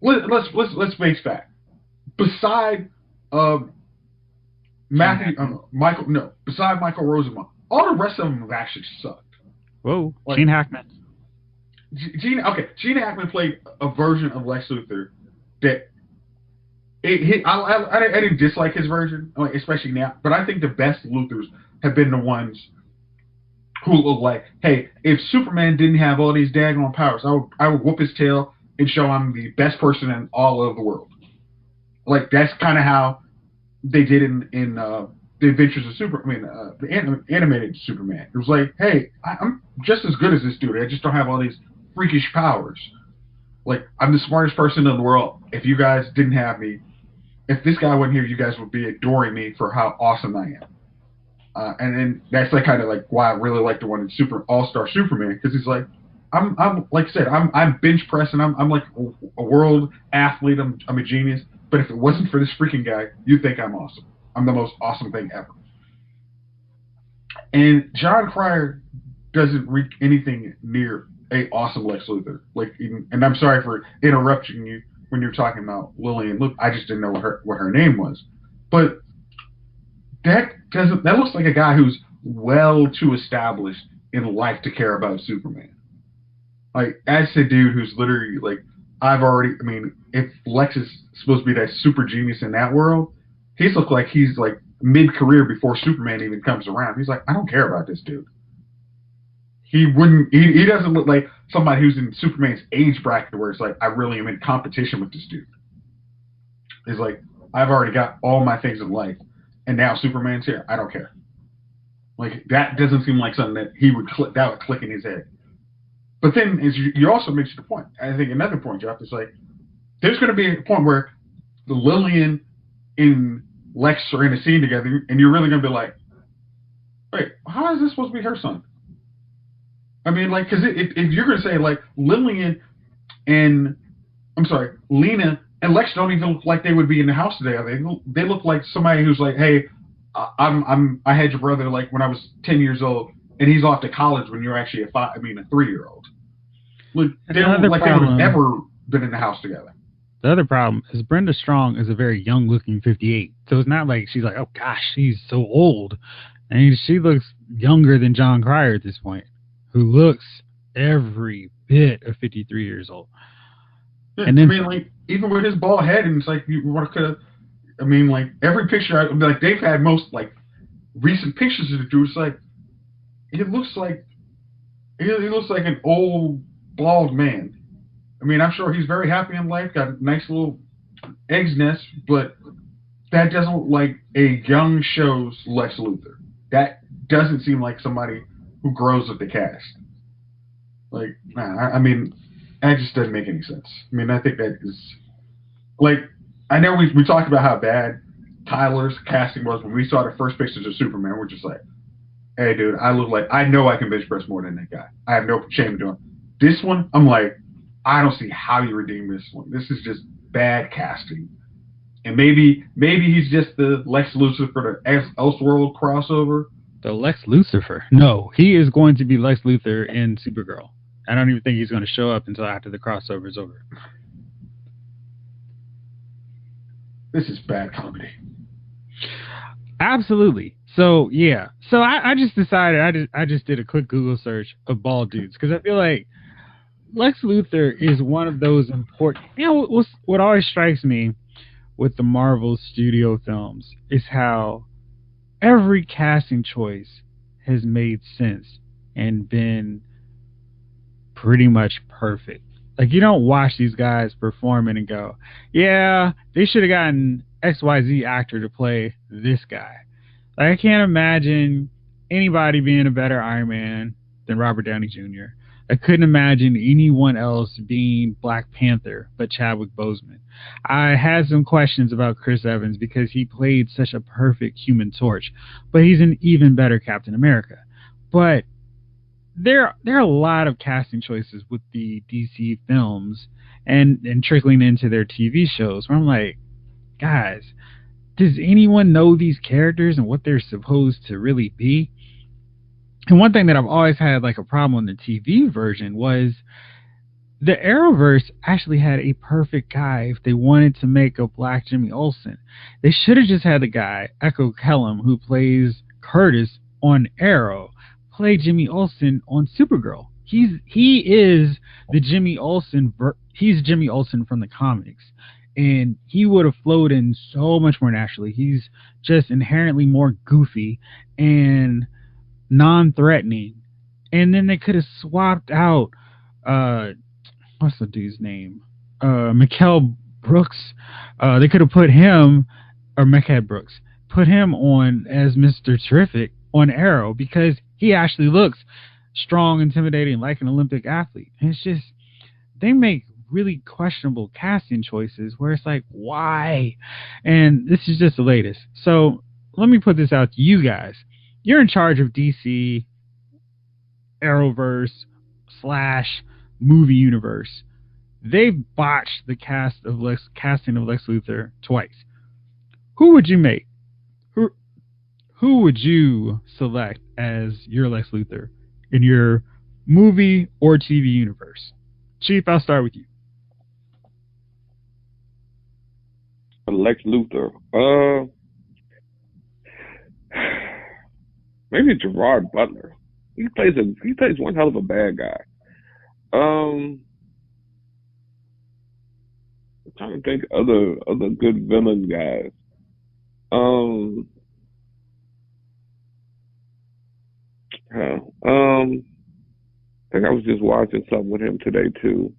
Let's face fact. Beside beside Michael Rosenbaum, all the rest of them have actually sucked. Whoa, like, Gene Hackman. Gene Hackman played a version of Lex Luthor that I didn't dislike his version, like, especially now. But I think the best Luthors have been the ones who look like, hey, if Superman didn't have all these daggone powers, I would whoop his tail and show I'm the best person in all of the world. Like, that's kind of how they did in the Adventures of the animated Superman. It was like, hey, I'm just as good as this dude. I just don't have all these freakish powers. Like, I'm the smartest person in the world. If you guys didn't have me, if this guy wasn't here, you guys would be adoring me for how awesome I am. And then that's like kind of like why I really like the one in All-Star Superman, because he's like, I'm like I said, I'm bench pressing. I'm like a world athlete. I'm a genius. But if it wasn't for this freaking guy, you'd think I'm awesome. I'm the most awesome thing ever. And Jon Cryer doesn't reach anything near a awesome Lex Luthor. Like, and I'm sorry for interrupting you when you're talking about Lillian. Look, I just didn't know what her name was. But that looks like a guy who's well too established in life to care about Superman. Like, as a dude who's literally like, if Lex is supposed to be that super genius in that world, he's looked like he's like mid-career before Superman even comes around. He's like, I don't care about this dude. He doesn't look like somebody who's in Superman's age bracket where it's like, I really am in competition with this dude. He's like, I've already got all my things in life, and now Superman's here. I don't care. Like, that doesn't seem like something that that would click in his head. But then, as you also mentioned the point, I think another point, Jeff, is like, there's going to be a point where the Lillian and Lex are in a scene together, and you're really going to be like, wait, how is this supposed to be her son? I mean, like, because if you're going to say, like, Lena and Lex don't even look like they would be in the house together. They look like somebody who's like, hey, I had your brother, like, when I was 10 years old, and he's off to college when you're actually a 3-year-old. Look, they don't look like they would have ever been in the house together. The other problem is Brenda Strong is a very young-looking 58. So it's not like she's like, oh, gosh, she's so old. I mean, she looks younger than Jon Cryer at this point, who looks every bit of 53 years old. Yeah, and then, I mean, like, even with his bald head, and it's like, every picture, they've had most, like, recent pictures of the dude. It's like, he looks like an old, bald man. I mean, I'm sure he's very happy in life, got a nice little egg's nest, but that doesn't look like a young show's Lex Luthor. That doesn't seem like somebody who grows with the cast. Like, that just doesn't make any sense. I mean, I think that is, like, I know we talked about how bad Tyler's casting was when we saw the first pictures of Superman. We're just like, hey, dude, I know I can bench press more than that guy. I have no shame in doing it. This one, I'm like, I don't see how you redeem this one. This is just bad casting. And maybe he's just the Lex Luthor for the Elseworld crossover. The Lex Luthor? No, he is going to be Lex Luthor in Supergirl. I don't even think he's going to show up until after the crossover is over. This is bad comedy. Absolutely. So, yeah. So I just decided, I just did a quick Google search of bald dudes, because I feel like Lex Luthor is one of those important... what always strikes me with the Marvel studio films is how every casting choice has made sense and been pretty much perfect. Like, you don't watch these guys performing and go, yeah, they should have gotten XYZ actor to play this guy. Like, I can't imagine anybody being a better Iron Man than Robert Downey Jr. I couldn't imagine anyone else being Black Panther but Chadwick Boseman. I had some questions about Chris Evans because he played such a perfect Human Torch, but he's an even better Captain America. But there are a lot of casting choices with the DC films and trickling into their TV shows where I'm like, guys, does anyone know these characters and what they're supposed to really be? And one thing that I've always had like a problem on the TV version was the Arrowverse actually had a perfect guy if they wanted to make a Black Jimmy Olsen. They should have just had the guy, Echo Kellum, who plays Curtis on Arrow, play Jimmy Olsen on Supergirl. He is the Jimmy Olsen. He's Jimmy Olsen from the comics, and he would have flowed in so much more naturally. He's just inherently more goofy and non-threatening. And then they could have swapped out what's the dude's name? Mikael Brooks. They could have put him, or Mekaed Brooks, put him on as Mr. Terrific on Arrow because he actually looks strong, intimidating, like an Olympic athlete. And it's just, they make really questionable casting choices where it's like, why? And this is just the latest. So let me put this out to you guys. You're in charge of DC Arrowverse / movie universe. They've botched the casting of Lex Luthor twice. Who would you make? Who would you select as your Lex Luthor in your movie or TV universe? Chief, I'll start with you. Lex Luthor. Maybe Gerard Butler. He plays one hell of a bad guy. I'm trying to think other good villain guys. I think I was just watching something with him today too.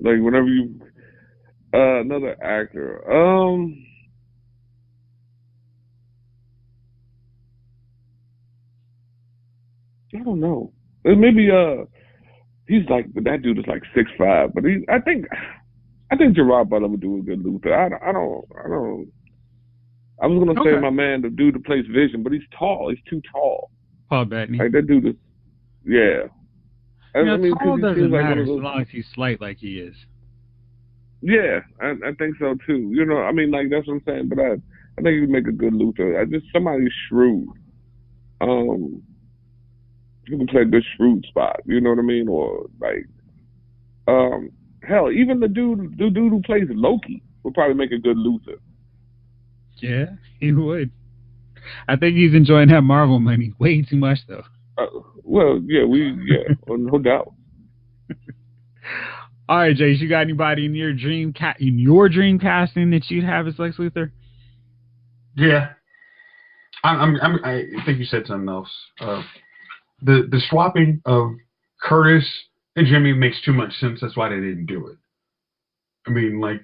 Like whenever you another actor. I don't know. Maybe he's like, that dude is like 6'5", but I think Gerard Butler would do a good Luthor. I don't. I was gonna say my man, the dude that plays Vision, but he's tall. He's too tall. Paul Bettany. Like that dude is, yeah. I mean, tall doesn't matter as long as he's slight like he is. Yeah, I think so too. You know, I mean, like that's what I'm saying. But I think he'd make a good Luthor. Just somebody shrewd. You can play a good shrewd spot. You know what I mean? Or like, hell, even the dude who plays Loki would probably make a good Luthor. Yeah, he would. I think he's enjoying that Marvel money way too much, though. Well, yeah, no doubt. All right, Jace, you got anybody in your dream casting that you'd have as Lex Luthor? Yeah, I think you said something else. The swapping of Curtis and Jimmy makes too much sense. That's why they didn't do it. I mean, like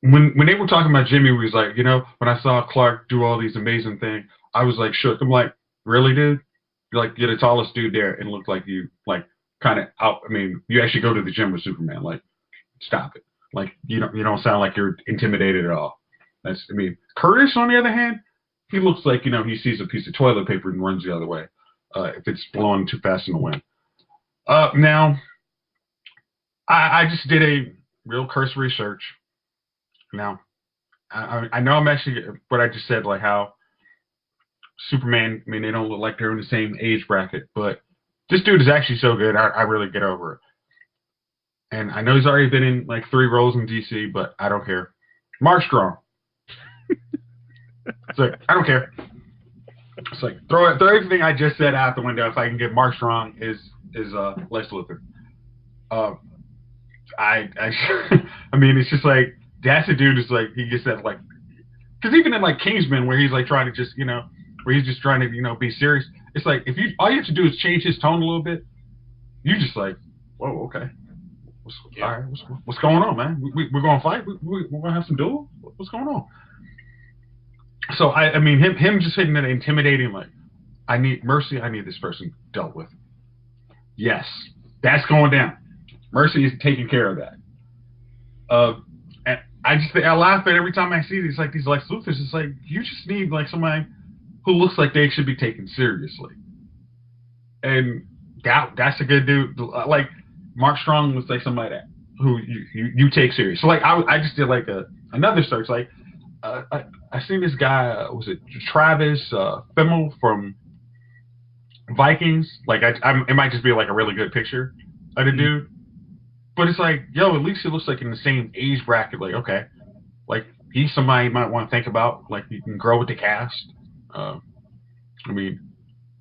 when they were talking about Jimmy, was like, you know, when I saw Clark do all these amazing things, I was like shook. I'm like, really, dude? You're the tallest dude there, and look like you like kind of out. I mean, you actually go to the gym with Superman. Like, stop it. Like, you don't sound like you're intimidated at all. I mean, Curtis, on the other hand, he looks like, you know, he sees a piece of toilet paper and runs the other way if it's blowing too fast in the wind. Now, I just did a real cursory search. Now, I know I'm actually what I just said, like how Superman, I mean, they don't look like they're in the same age bracket, but this dude is actually so good, I really get over it. And I know he's already been in like 3 roles in DC, but I don't care. Mark Strong. It's like, I don't care. It's like, throw everything I just said out the window if I can get Mark Strong is Lex Luthor. I mean, it's just like, that's a dude who's like, he gets that, like, because even in like Kingsman, where he's like trying to just, where he's just trying to, be serious. It's like, if you, all you have to do is change his tone a little bit, you just like, whoa, okay. All right, what's going on, man? We're going to fight? We're going to have some duel? What's going on? So, I mean, him just hitting that intimidating, like, I need mercy, I need this person dealt with. Yes, that's going down. Mercy is taking care of that. And I laugh at every time I see these Lex Luthors. It's like, you just need like somebody who looks like they should be taken seriously. And that's a good dude. Like Mark Strong looks like somebody who you take serious. So like I just did like another search. Like I seen this guy. Was it Travis Fimmel from Vikings? Like it might just be like a really good picture of the dude. But it's like, yo, at least he looks like in the same age bracket. Like, okay, like he's somebody you might want to think about. Like you can grow with the cast. I mean,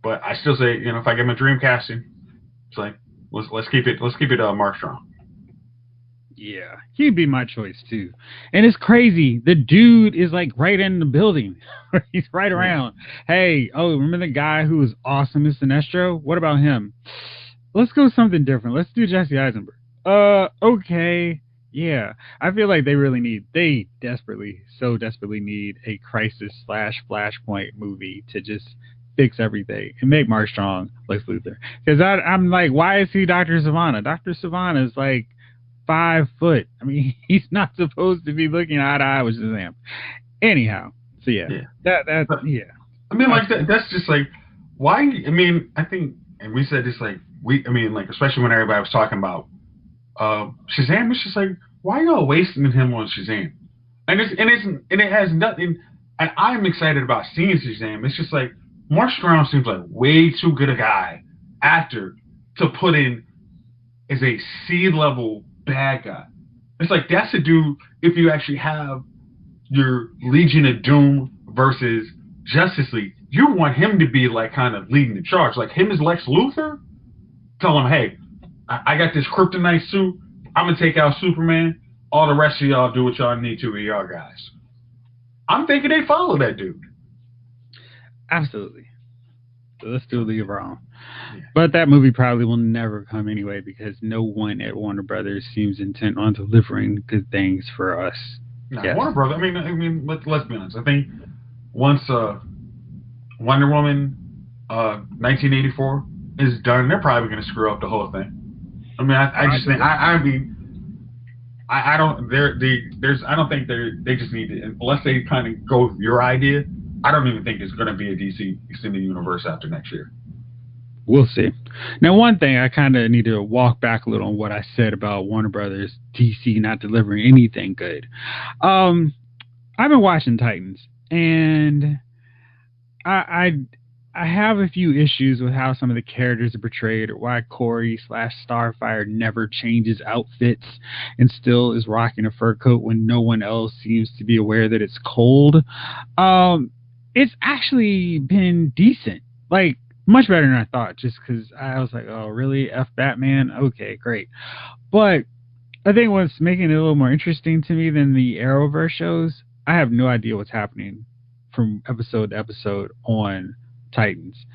but I still say, if I get my dream casting, it's like let's keep it Mark Strong. Yeah, he'd be my choice too. And it's crazy. The dude is like right in the building. He's right around. Hey, remember the guy who was awesome in Sinestro? What about him? Let's go something different. Let's do Jesse Eisenberg. Okay. Yeah. I feel like they so desperately need a crisis/Flashpoint movie to just fix everything and make Mark Strong Lex Luthor. Because I'm like, why is he Dr. Sivana? Dr. Sivana is like 5 foot. I mean, he's not supposed to be looking eye to eye with Shazam. Anyhow. So yeah. Yeah. I mean, like that's just like, why? I mean, I think, and we said this like, especially when everybody was talking about Shazam, it's just like, why y'all wasting him on Shazam? And it has nothing. And I'm excited about seeing Shazam. It's just like Mark Strong seems like way too good a actor to put in as a C-level bad guy. It's like that's a dude. If you actually have your Legion of Doom versus Justice League, you want him to be like kind of leading the charge, like him as Lex Luthor. Tell him, hey, I got this kryptonite suit. I'm going to take out Superman. All the rest of y'all do what y'all need to with y'all guys. I'm thinking they follow that dude. Absolutely. So let's do League of Our Own. Yeah. But that movie probably will never come anyway because no one at Warner Brothers seems intent on delivering good things for us. No, yes. Warner Brothers, I mean, let's be honest. I think once Wonder Woman 1984 is done, they're probably going to screw up the whole thing. I mean, I just think I don't think they just need to, unless they kind of go with your idea. I don't even think there's going to be a DC extended universe after next year. We'll see. Now, one thing I kind of need to walk back a little on what I said about Warner Brothers, DC not delivering anything good. I've been watching Titans, and I have a few issues with how some of the characters are portrayed, or why Corey/Starfire never changes outfits and still is rocking a fur coat when no one else seems to be aware that it's cold. It's actually been decent, like much better than I thought, just because I was like, oh, really? F Batman? Okay, great. But I think what's making it a little more interesting to me than the Arrowverse shows, I have no idea what's happening from episode to episode on Titans,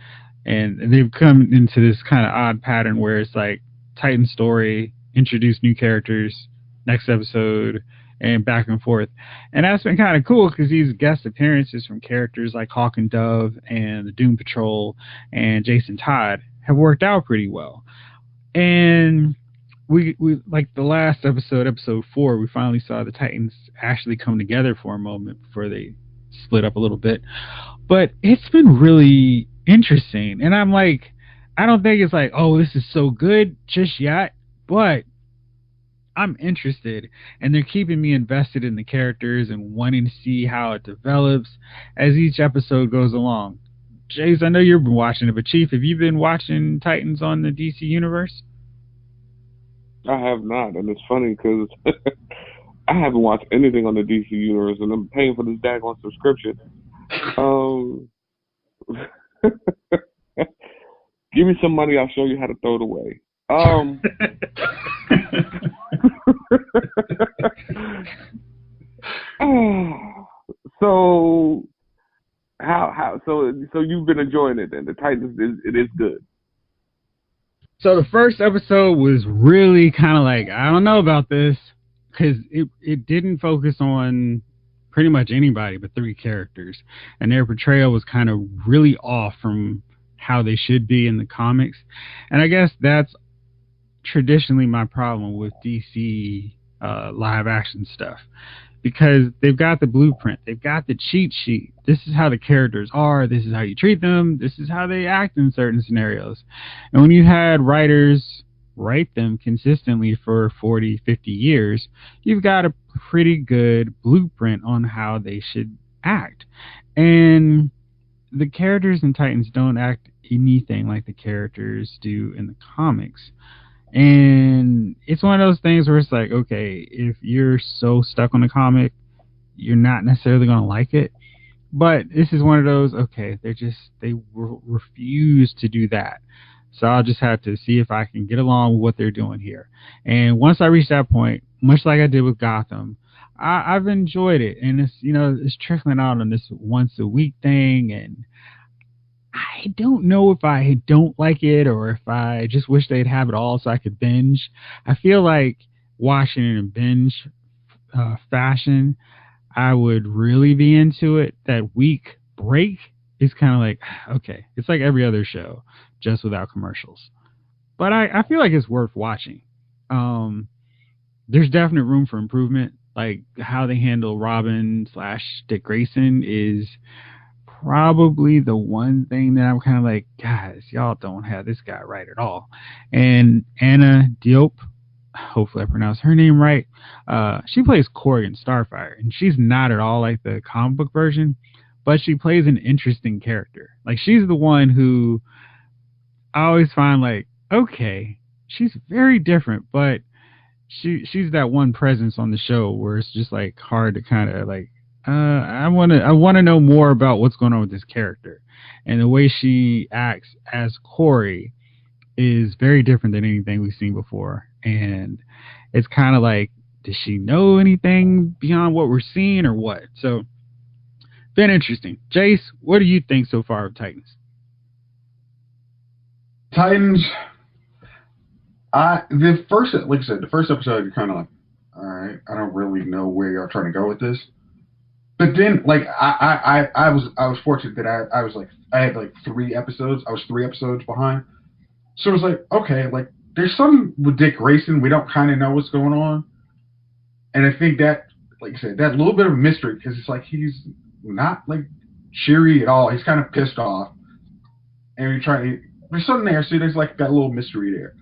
and they've come into this kind of odd pattern where it's like Titan story, introduce new characters, next episode, and back and forth. And that's been kind of cool because these guest appearances from characters like Hawk and Dove and the Doom Patrol and Jason Todd have worked out pretty well. And we like the last episode 4, we finally saw the Titans actually come together for a moment before they split up a little bit. But it's been really interesting. And I'm like, I don't think it's like, oh, this is so good just yet. But I'm interested. And they're keeping me invested in the characters and wanting to see how it develops as each episode goes along. Jace, I know you've been watching it, but Chief, have you been watching Titans on the DC Universe? I have not. And it's funny because I haven't watched anything on the DC Universe, and I'm paying for this daggone subscription. Give me some money, I'll show you how to throw it away. So so you've been enjoying it then? The Titans it is good. So the first episode was really kind of like, I don't know about this, because it didn't focus on pretty much anybody but 3 characters, and their portrayal was kind of really off from how they should be in the comics. And I guess that's traditionally my problem with DC live action stuff, because they've got the blueprint, they've got the cheat sheet. This is how the characters are, this is how you treat them, this is how they act in certain scenarios. And when you had writers write them consistently for 40, 50 years, you've got a pretty good blueprint on how they should act. And the characters in Titans don't act anything like the characters do in the comics. And it's one of those things where it's like, okay, if you're so stuck on the comic, you're not necessarily going to like it. But this is one of those, okay, they refuse to do that. So I'll just have to see if I can get along with what they're doing here. And once I reach that point, much like I did with Gotham, I've enjoyed it. And it's, it's trickling out on this once a week thing. And I don't know if I don't like it or if I just wish they'd have it all so I could binge. I feel like watching it in binge fashion, I would really be into it. That week break is kind of like, okay, it's like every other show, just without commercials. But I feel like it's worth watching. There's definite room for improvement. Like how they handle Robin / Dick Grayson is probably the one thing that I'm kind of like, guys, y'all don't have this guy right at all. And Anna Diop, hopefully I pronounced her name right, she plays Korg in Starfire, and she's not at all like the comic book version, but she plays an interesting character. Like, she's the one who I always find like, okay, she's very different, but she's that one presence on the show where it's just like hard to kind of like, I want to know more about what's going on with this character. And the way she acts as Corey is very different than anything we've seen before. And it's kind of like, does she know anything beyond what we're seeing or what? So, been interesting. Jace, what do you think so far of Titans? Titans, the first episode, you're kind of like, all right, I don't really know where you're trying to go with this. But then, like, I was fortunate that I had like 3 episodes. I was 3 episodes behind. So it was like, okay, like, there's something with Dick Grayson. We don't kind of know what's going on. And I think that, like I said, that little bit of a mystery, because it's like he's not, like, cheery at all. He's kind of pissed off. And there's something there, so there's, like, that little mystery there.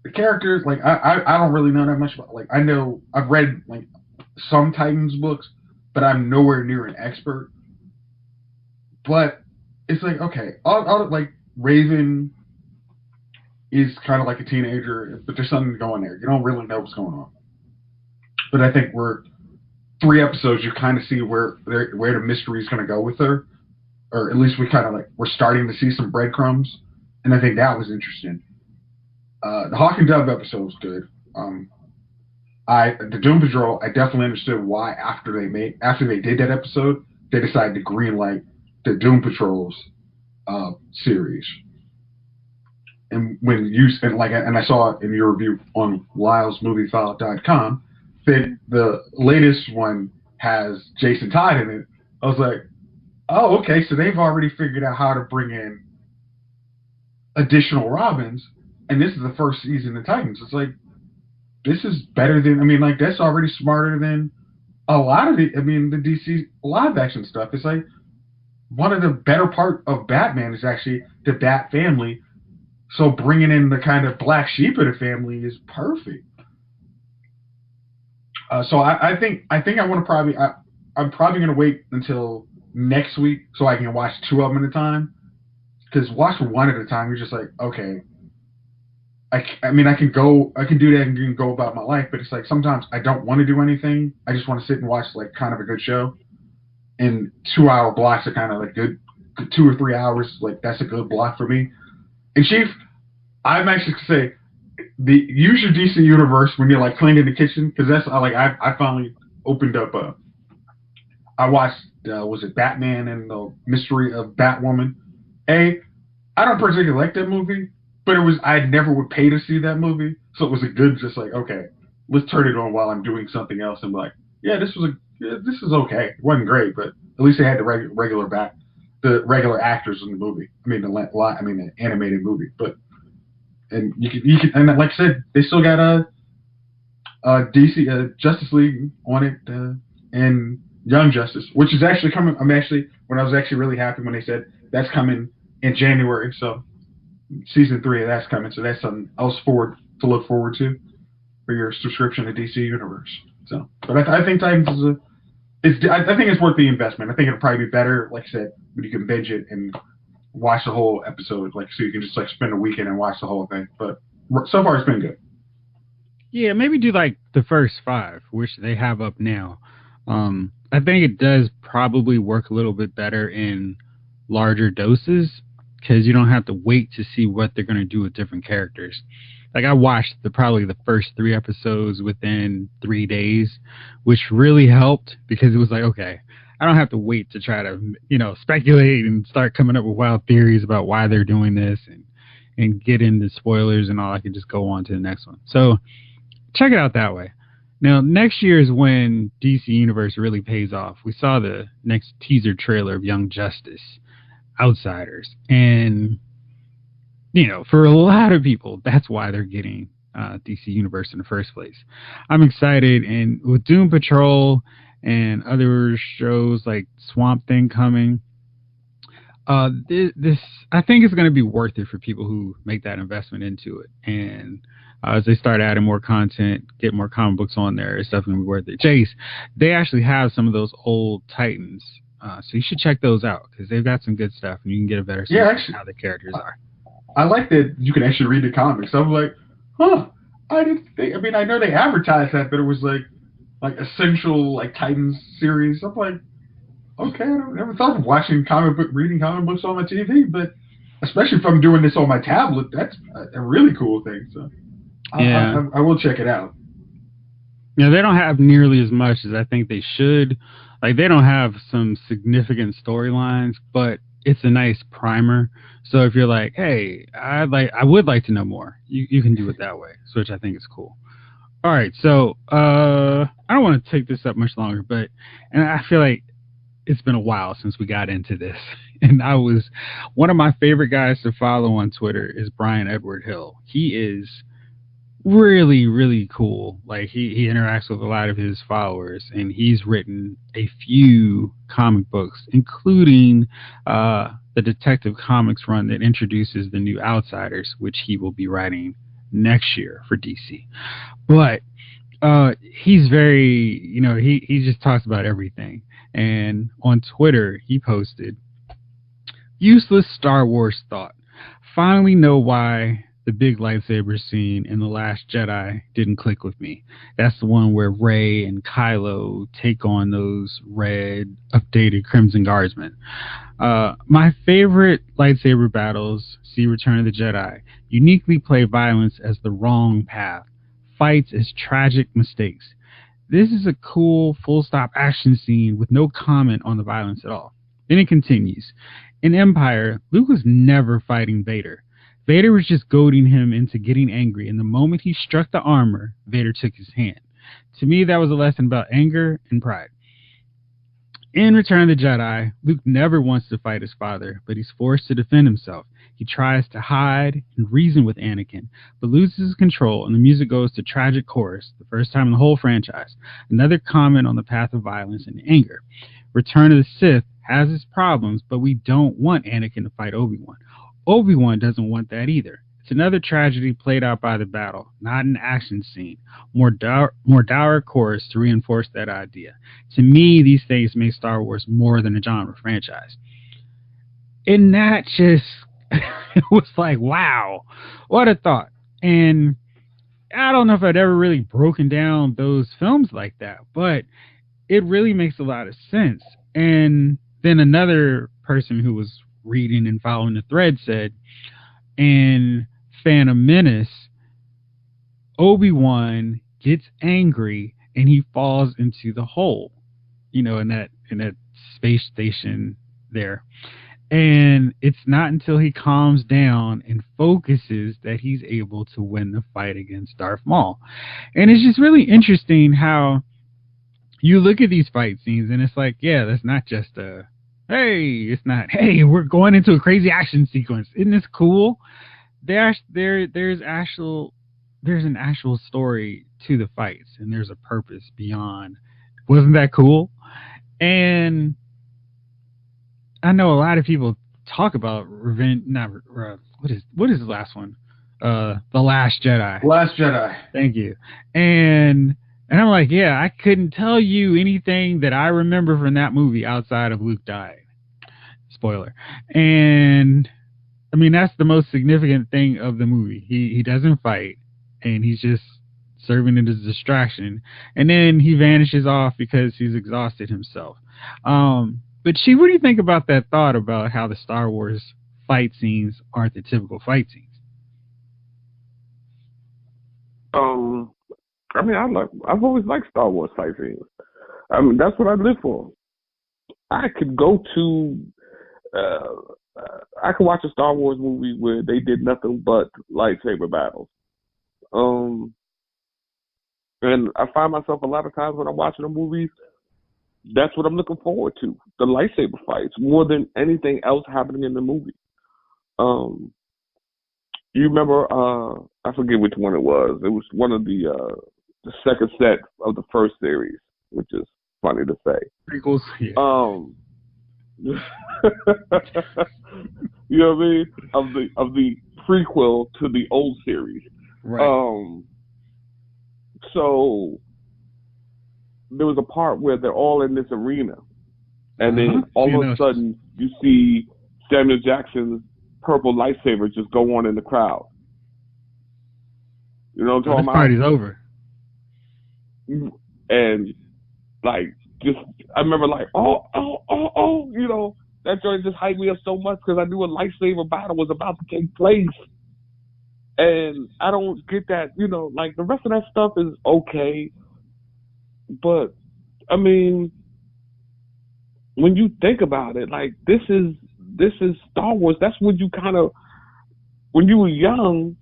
The characters, like, I don't really know that much about, like, I know, I've read, like, some Titans books, but I'm nowhere near an expert. But it's like, okay, like, Raven is kind of like a teenager, but there's something going there. You don't really know what's going on. But I think we're 3 episodes, you kind of see where the mystery is going to go with her, or at least we're starting to see some breadcrumbs, and I think that was interesting. The Hawk and Dove episode was good. The Doom Patrol, I definitely understood why after they did that episode, they decided to greenlight the Doom Patrol's series. And I saw it in your review on LylesMovieFile.com that the latest one has Jason Todd in it. I was like, oh, okay, so they've already figured out how to bring in additional Robins, and this is the first season of Titans. It's like, this is better than, that's already smarter than a lot of the DC live action stuff. It's like, one of the better part of Batman is actually the Bat family. So bringing in the kind of black sheep of the family is perfect. So I think I want to I'm probably going to wait until next week so I can watch 2 of them at a time. Because watching 1 at a time, you're just like, okay. I can do that and can go about my life, but it's like sometimes I don't want to do anything. I just want to sit and watch like kind of a good show. And 2-hour blocks are kind of like good 2 or 3 hours. Like, that's a good block for me. And Chief, I'm actually going to say, use your DC universe when you're like cleaning the kitchen, because that's like I finally opened up I watched was it Batman and the Mystery of Batwoman. I don't particularly like that movie, but I never would pay to see that movie, so it was a good just like, okay, let's turn it on while I'm doing something else and be like, yeah, this is okay. It wasn't great, but at least they had the regular actors in the movie. I mean the animated movie, but and you can and like I said, they still got DC Justice League on it and Young Justice, which is actually coming. I was actually really happy when they said that's coming in January. So season 3 of that's coming. So that's something else to look forward to for your subscription to DC Universe. So, but I think Titans I think it's worth the investment. I think it'll probably be better, like I said, when you can binge it and watch the whole episode, like so you can just like spend a weekend and watch the whole thing. But so far, it's been good. Yeah, maybe do like the first 5, which they have up now. I think it does probably work a little bit better in larger doses because you don't have to wait to see what they're going to do with different characters. Like I watched probably the first 3 episodes within 3 days, which really helped because it was like, okay, I don't have to wait to try to, speculate and start coming up with wild theories about why they're doing this and get into spoilers and all. I can just go on to the next one. So check it out that way. Now, next year is when DC Universe really pays off. We saw the next teaser trailer of Young Justice, Outsiders. And, for a lot of people, that's why they're getting DC Universe in the first place. I'm excited. And with Doom Patrol and other shows like Swamp Thing coming, this I think it's going to be worth it for people who make that investment into it. And as they start adding more content, get more comic books on there, it's definitely worth it. Chase, they actually have some of those old Titans, so you should check those out because they've got some good stuff, and you can get a better sense of how the characters are. I like that you can actually read the comics. I'm like, I didn't think. I mean, I know they advertised that, but it was like essential like Titans series. I'm like, okay, I never thought of reading comic books on my TV, but especially if I'm doing this on my tablet, that's a really cool thing. So. Yeah. I will check it out. They don't have nearly as much as I think they should. Like, they don't have some significant storylines, but it's a nice primer. So if you're like, hey, I would like to know more, you can do it that way, which I think is cool. All right, so I don't want to take this up much longer, and I feel like it's been a while since we got into this. And one of my favorite guys to follow on Twitter is Brian Edward Hill. He is really, really cool. Like he interacts with a lot of his followers, and he's written a few comic books, including the Detective Comics run that introduces the new Outsiders, which he will be writing next year for DC. But he's very, he just talks about everything. And on Twitter, he posted, "Useless Star Wars thought. Finally know why the big lightsaber scene in The Last Jedi didn't click with me. That's the one where Rey and Kylo take on those red, updated Crimson Guardsmen. My favorite lightsaber battles see Return of the Jedi uniquely play violence as the wrong path, fights as tragic mistakes. This is a cool, full-stop action scene with no comment on the violence at all." Then it continues. "In Empire, Luke was never fighting Vader. Vader was just goading him into getting angry, and the moment he struck the armor, Vader took his hand. To me, that was a lesson about anger and pride. In Return of the Jedi, Luke never wants to fight his father, but he's forced to defend himself. He tries to hide and reason with Anakin, but loses control, and the music goes to tragic chorus, the first time in the whole franchise. Another comment on the path of violence and anger. Return of the Sith has its problems, but we don't want Anakin to fight Obi-Wan. Obi-Wan doesn't want that either. It's another tragedy played out by the battle, not an action scene. More dour chorus to reinforce that idea. To me, these things make Star Wars more than a genre franchise." And that just it was like, wow, what a thought. And I don't know if I'd ever really broken down those films like that, but it really makes a lot of sense. And then another person who was reading and following the thread said, in Phantom Menace, Obi-Wan gets angry and he falls into the hole, in that space station there. And it's not until he calms down and focuses that he's able to win the fight against Darth Maul. And it's just really interesting how you look at these fight scenes and it's like, yeah, that's not just it's not, hey, we're going into a crazy action sequence. Isn't this cool? There's an actual story to the fights, and there's a purpose beyond. Wasn't that cool? And I know a lot of people talk about revenge. What is the last one? The Last Jedi. Last Jedi. Thank you. And I'm like, yeah, I couldn't tell you anything that I remember from that movie outside of Luke died. Spoiler. And I mean, that's the most significant thing of the movie. He doesn't fight, and he's just serving it as a distraction. And then he vanishes off because he's exhausted himself. But Chi, what do you think about that thought about how the Star Wars fight scenes aren't the typical fight scenes? I mean, I've always liked Star Wars fight scenes. I mean, that's what I live for. I could go to, I could watch a Star Wars movie where they did nothing but lightsaber battles. And I find myself a lot of times when I'm watching a movie, that's what I'm looking forward to, the lightsaber fights, more than anything else happening in the movie. You remember, I forget which one it was. It was one of the second set of the first series, which is funny to say. Prequels, yeah. You know what I mean? Of the prequel to the old series. Right. So there was a part where they're all in this arena, and then all of a sudden you see Samuel Jackson's purple lightsaber just go on in the crowd. You know what I'm talking about? This party's over. And I remember that joint just hyped me up so much because I knew a lightsaber battle was about to take place. And I don't get that, the rest of that stuff is okay. But, I mean, when you think about it, this is Star Wars. That's what you when you were young,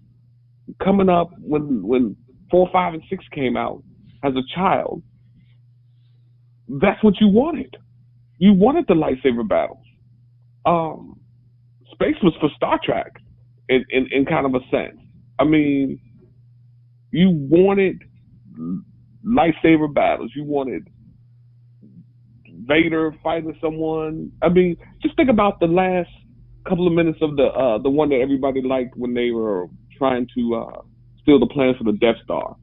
coming up, when 4, 5, and 6 came out as a child, that's what you wanted. You wanted the lightsaber battles. Space was for Star Trek in kind of a sense. I mean, you wanted lightsaber battles. You wanted Vader fighting someone. I mean, just think about the last couple of minutes of the one that everybody liked when they were trying to steal the plans for the Death Star.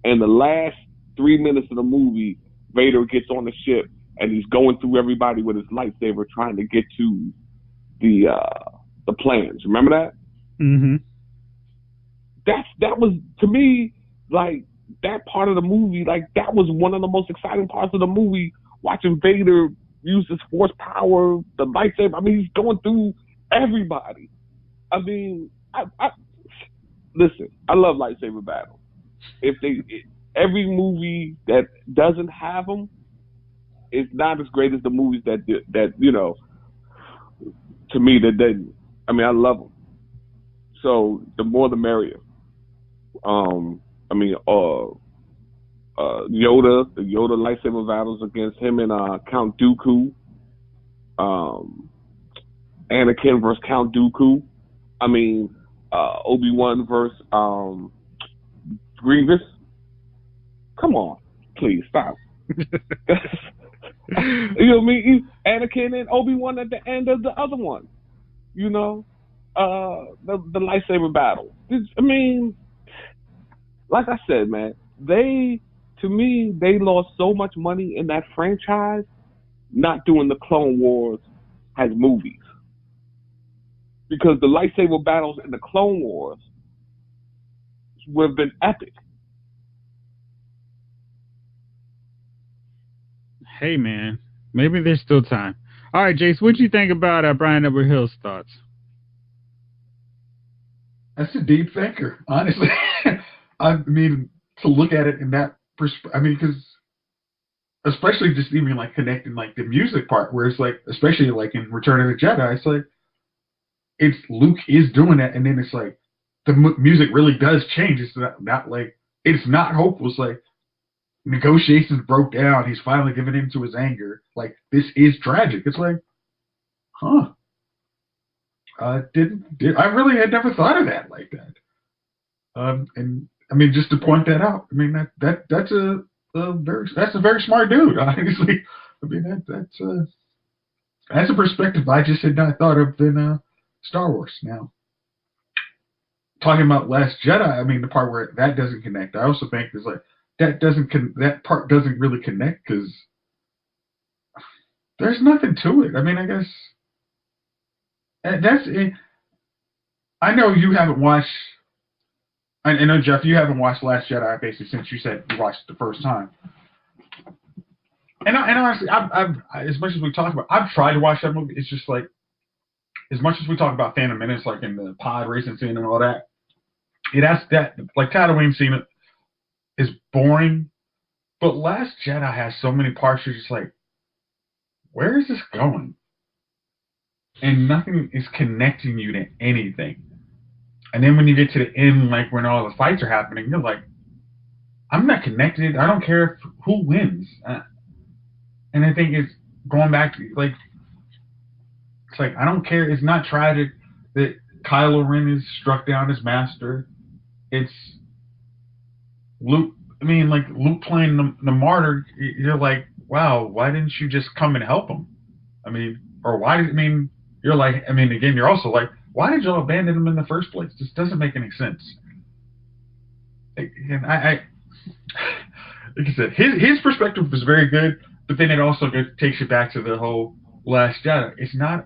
And the last 3 minutes of the movie, Vader gets on the ship and he's going through everybody with his lightsaber trying to get to the plans. Remember that? Mm-hmm. That was, to me, that part of the movie, that was one of the most exciting parts of the movie, watching Vader use his force power, the lightsaber. I mean, he's going through everybody. I mean, listen, I love lightsaber battles. Every movie that doesn't have them is not as great as the movies that to me, that didn't. I mean, I love them. So the more the merrier. Yoda, the Yoda lightsaber battles against him and Count Dooku. Anakin versus Count Dooku. I mean, Obi-Wan versus Grievous. Come on, please stop. You know what I mean? Anakin and Obi-Wan at the end of the other one. The lightsaber battle. I mean, like I said, man, they lost so much money in that franchise not doing the Clone Wars as movies. Because the lightsaber battles in the Clone Wars would have been epic. Hey, man, maybe there's still time. All right, Jace, what do you think about Brian Edward Hill's thoughts? That's a deep thinker, honestly. I mean, to look at it in that I mean, because especially just even like connecting like the music part, where it's like, especially like in Return of the Jedi, it's like it's Luke is doing that, and then it's like the music really does change. It's not like it's not hopeless. Like negotiations broke down. He's finally giving in to his anger. Like this is tragic. It's like, huh? I really had never thought of that like that. And I mean, just to point that out, I mean that's a very smart dude. Honestly, I mean that's a perspective I just had not thought of in Star Wars. Now, talking about Last Jedi, I mean the part where that doesn't connect, I also think is like that part doesn't really connect because there's nothing to it. I mean, I guess that's it. I know you haven't watched. I know, Jeff, you haven't watched Last Jedi basically since you said you watched it the first time. And honestly, I've as much as we talk about, I've tried to watch that movie. It's just like, as much as we talk about Phantom Menace, like in the pod racing scene and all that, it has that, like Tatooine scene is boring, but Last Jedi has so many parts you're just like, where is this going? And nothing is connecting you to anything. And then when you get to the end, like when all the fights are happening, you're like, I'm not connected. I don't care who wins. And I think it's going back to like, it's like, I don't care. It's not tragic that Kylo Ren is struck down as master. It's Luke. I mean, like Luke playing the martyr. You're like, wow, why didn't you just come and help him? I mean, or why did, I mean, you're like, I mean, again, you're also like, why did y'all abandon him in the first place? This doesn't make any sense. And I like I said, his perspective was very good, but then it also takes you back to the whole Last Jedi. It's not.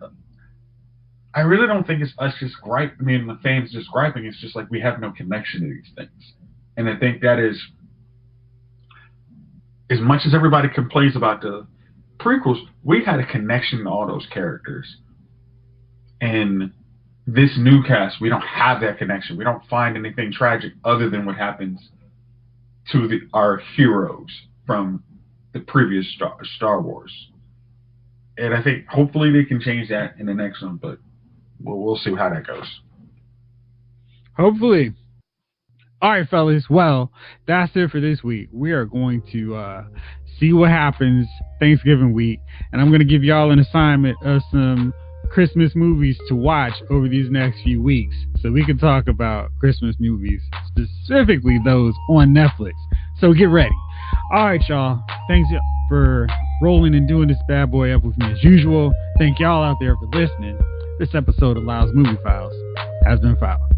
I really don't think it's us just gripe. I mean, the fans just griping. It's just like we have no connection to these things, and I think that is, as much as everybody complains about the prequels, we had a connection to all those characters, and this new cast, we don't have that connection. We don't find anything tragic other than what happens to our heroes from the previous Star Wars. And I think hopefully they can change that in the next one, but we'll see how that goes. Hopefully. All right, fellas. Well, that's it for this week. We are going to see what happens Thanksgiving week, and I'm going to give y'all an assignment of some Christmas movies to watch over these next few weeks, so we can talk about Christmas movies, specifically those on Netflix. So get ready. All right, y'all. Thanks for rolling and doing this bad boy up with me as usual. Thank y'all out there for listening. This episode of Lyles Movie Files has been filed.